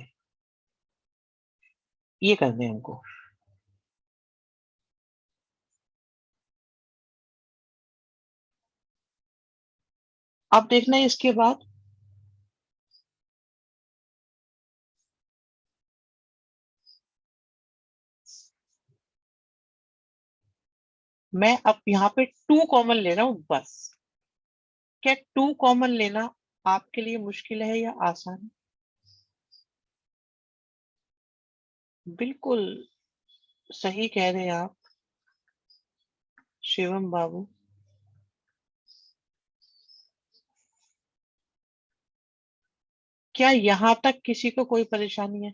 ये करने हैं हमको। अब देखना है इसके बाद, मैं अब यहाँ पे 2 कॉमन ले रहा हूँ बस। क्या 2 कॉमन लेना आपके लिए मुश्किल है या आसान है? बिल्कुल सही कह रहे हैं आप शिवम बाबू। क्या यहाँ तक किसी को कोई परेशानी है?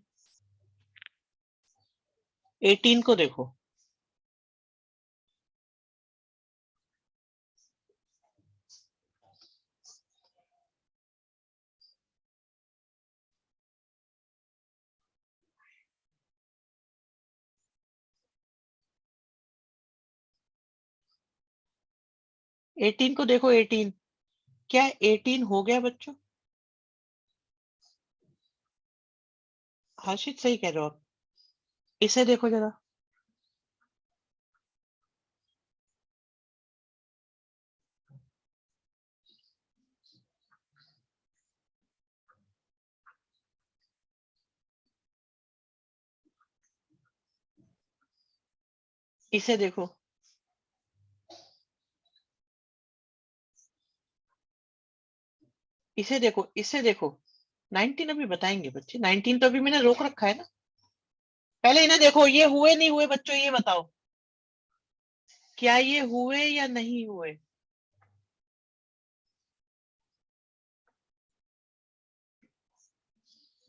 18 को देखो, एटीन को देखो, 18, क्या 18 हो गया बच्चों? हर्षित सही कह रहे हो आप, इसे देखो जरा, इसे देखो, इसे देखो, इसे देखो। 19 अभी बताएंगे बच्चे, 19 तो अभी मैंने रोक रखा है ना। पहले इन्हें देखो, ये हुए नहीं हुए बच्चों, ये बताओ, क्या ये हुए या नहीं हुए?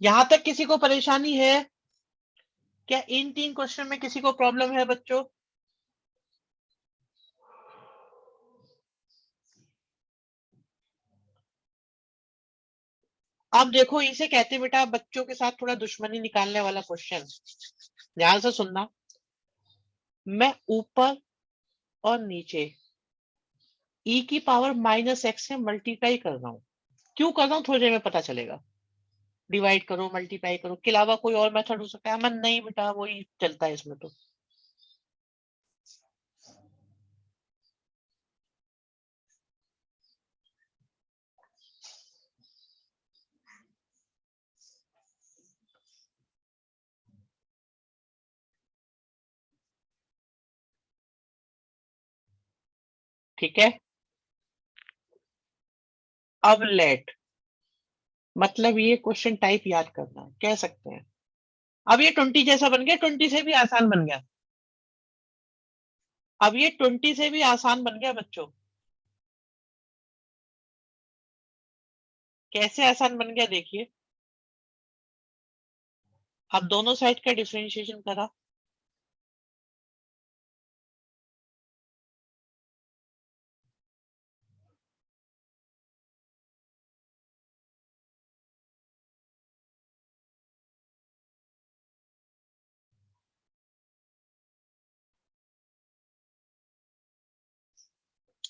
यहां तक किसी को परेशानी है क्या? इन 3 क्वेश्चन में किसी को प्रॉब्लम है बच्चों? अब देखो इसे कहते हैं बेटा बच्चों के साथ थोड़ा दुश्मनी निकालने वाला क्वेश्चन। ध्यान से सुनना, मैं ऊपर और नीचे e की पावर -x से मल्टीप्लाई कर रहा हूं। क्यों कर रहा हूं थोड़ी देर में पता चलेगा। डिवाइड करो, मल्टीप्लाई करो, के अलावा कोई और मेथड हो सकता है? मैं नहीं बेटा वही चलता है इसमें तो। ठीक है, अब लेट मतलब ये क्वेश्चन टाइप याद करना है, कह सकते हैं। अब ये 20 जैसा बन गया, 20 से भी आसान बन गया। अब ये 20 से भी आसान बन गया बच्चों। कैसे आसान बन गया देखिए। अब दोनों साइड का डिफरेंशिएशन करा,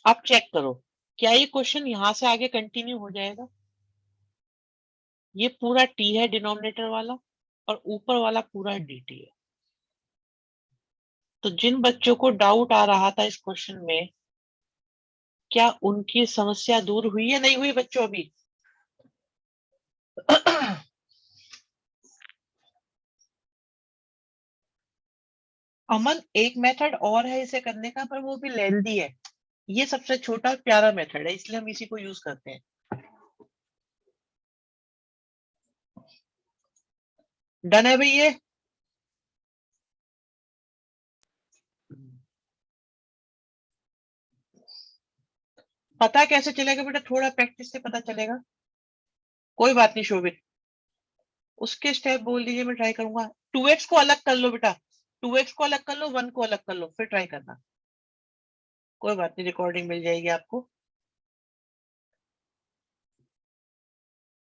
अब चेक करो क्या ये क्वेश्चन यहां से आगे कंटिन्यू हो जाएगा। ये पूरा t है डिनोमिनेटर वाला और ऊपर वाला पूरा dt है। तो जिन बच्चों को डाउट आ रहा था इस क्वेश्चन में, क्या उनकी समस्या दूर हुई या नहीं हुई बच्चों अभी? अमन एक मेथड और है इसे करने का, पर वो भी लेंदी है। ये सबसे छोटा प्यारा मेथड है, इसलिए हम इसी को यूज करते हैं। डन है भाई ये? पता कैसे चलेगा बेटा? थोड़ा प्रैक्टिस से पता चलेगा। कोई बात नहीं शोभित, उसके स्टेप बोल दीजिए, मैं ट्राई करूंगा। 2x को अलग कर लो बेटा, 2x को अलग कर लो, 1 को अलग कर लो, फिर ट्राई करना। कोई बात नहीं, रिकॉर्डिंग मिल जाएगी आपको।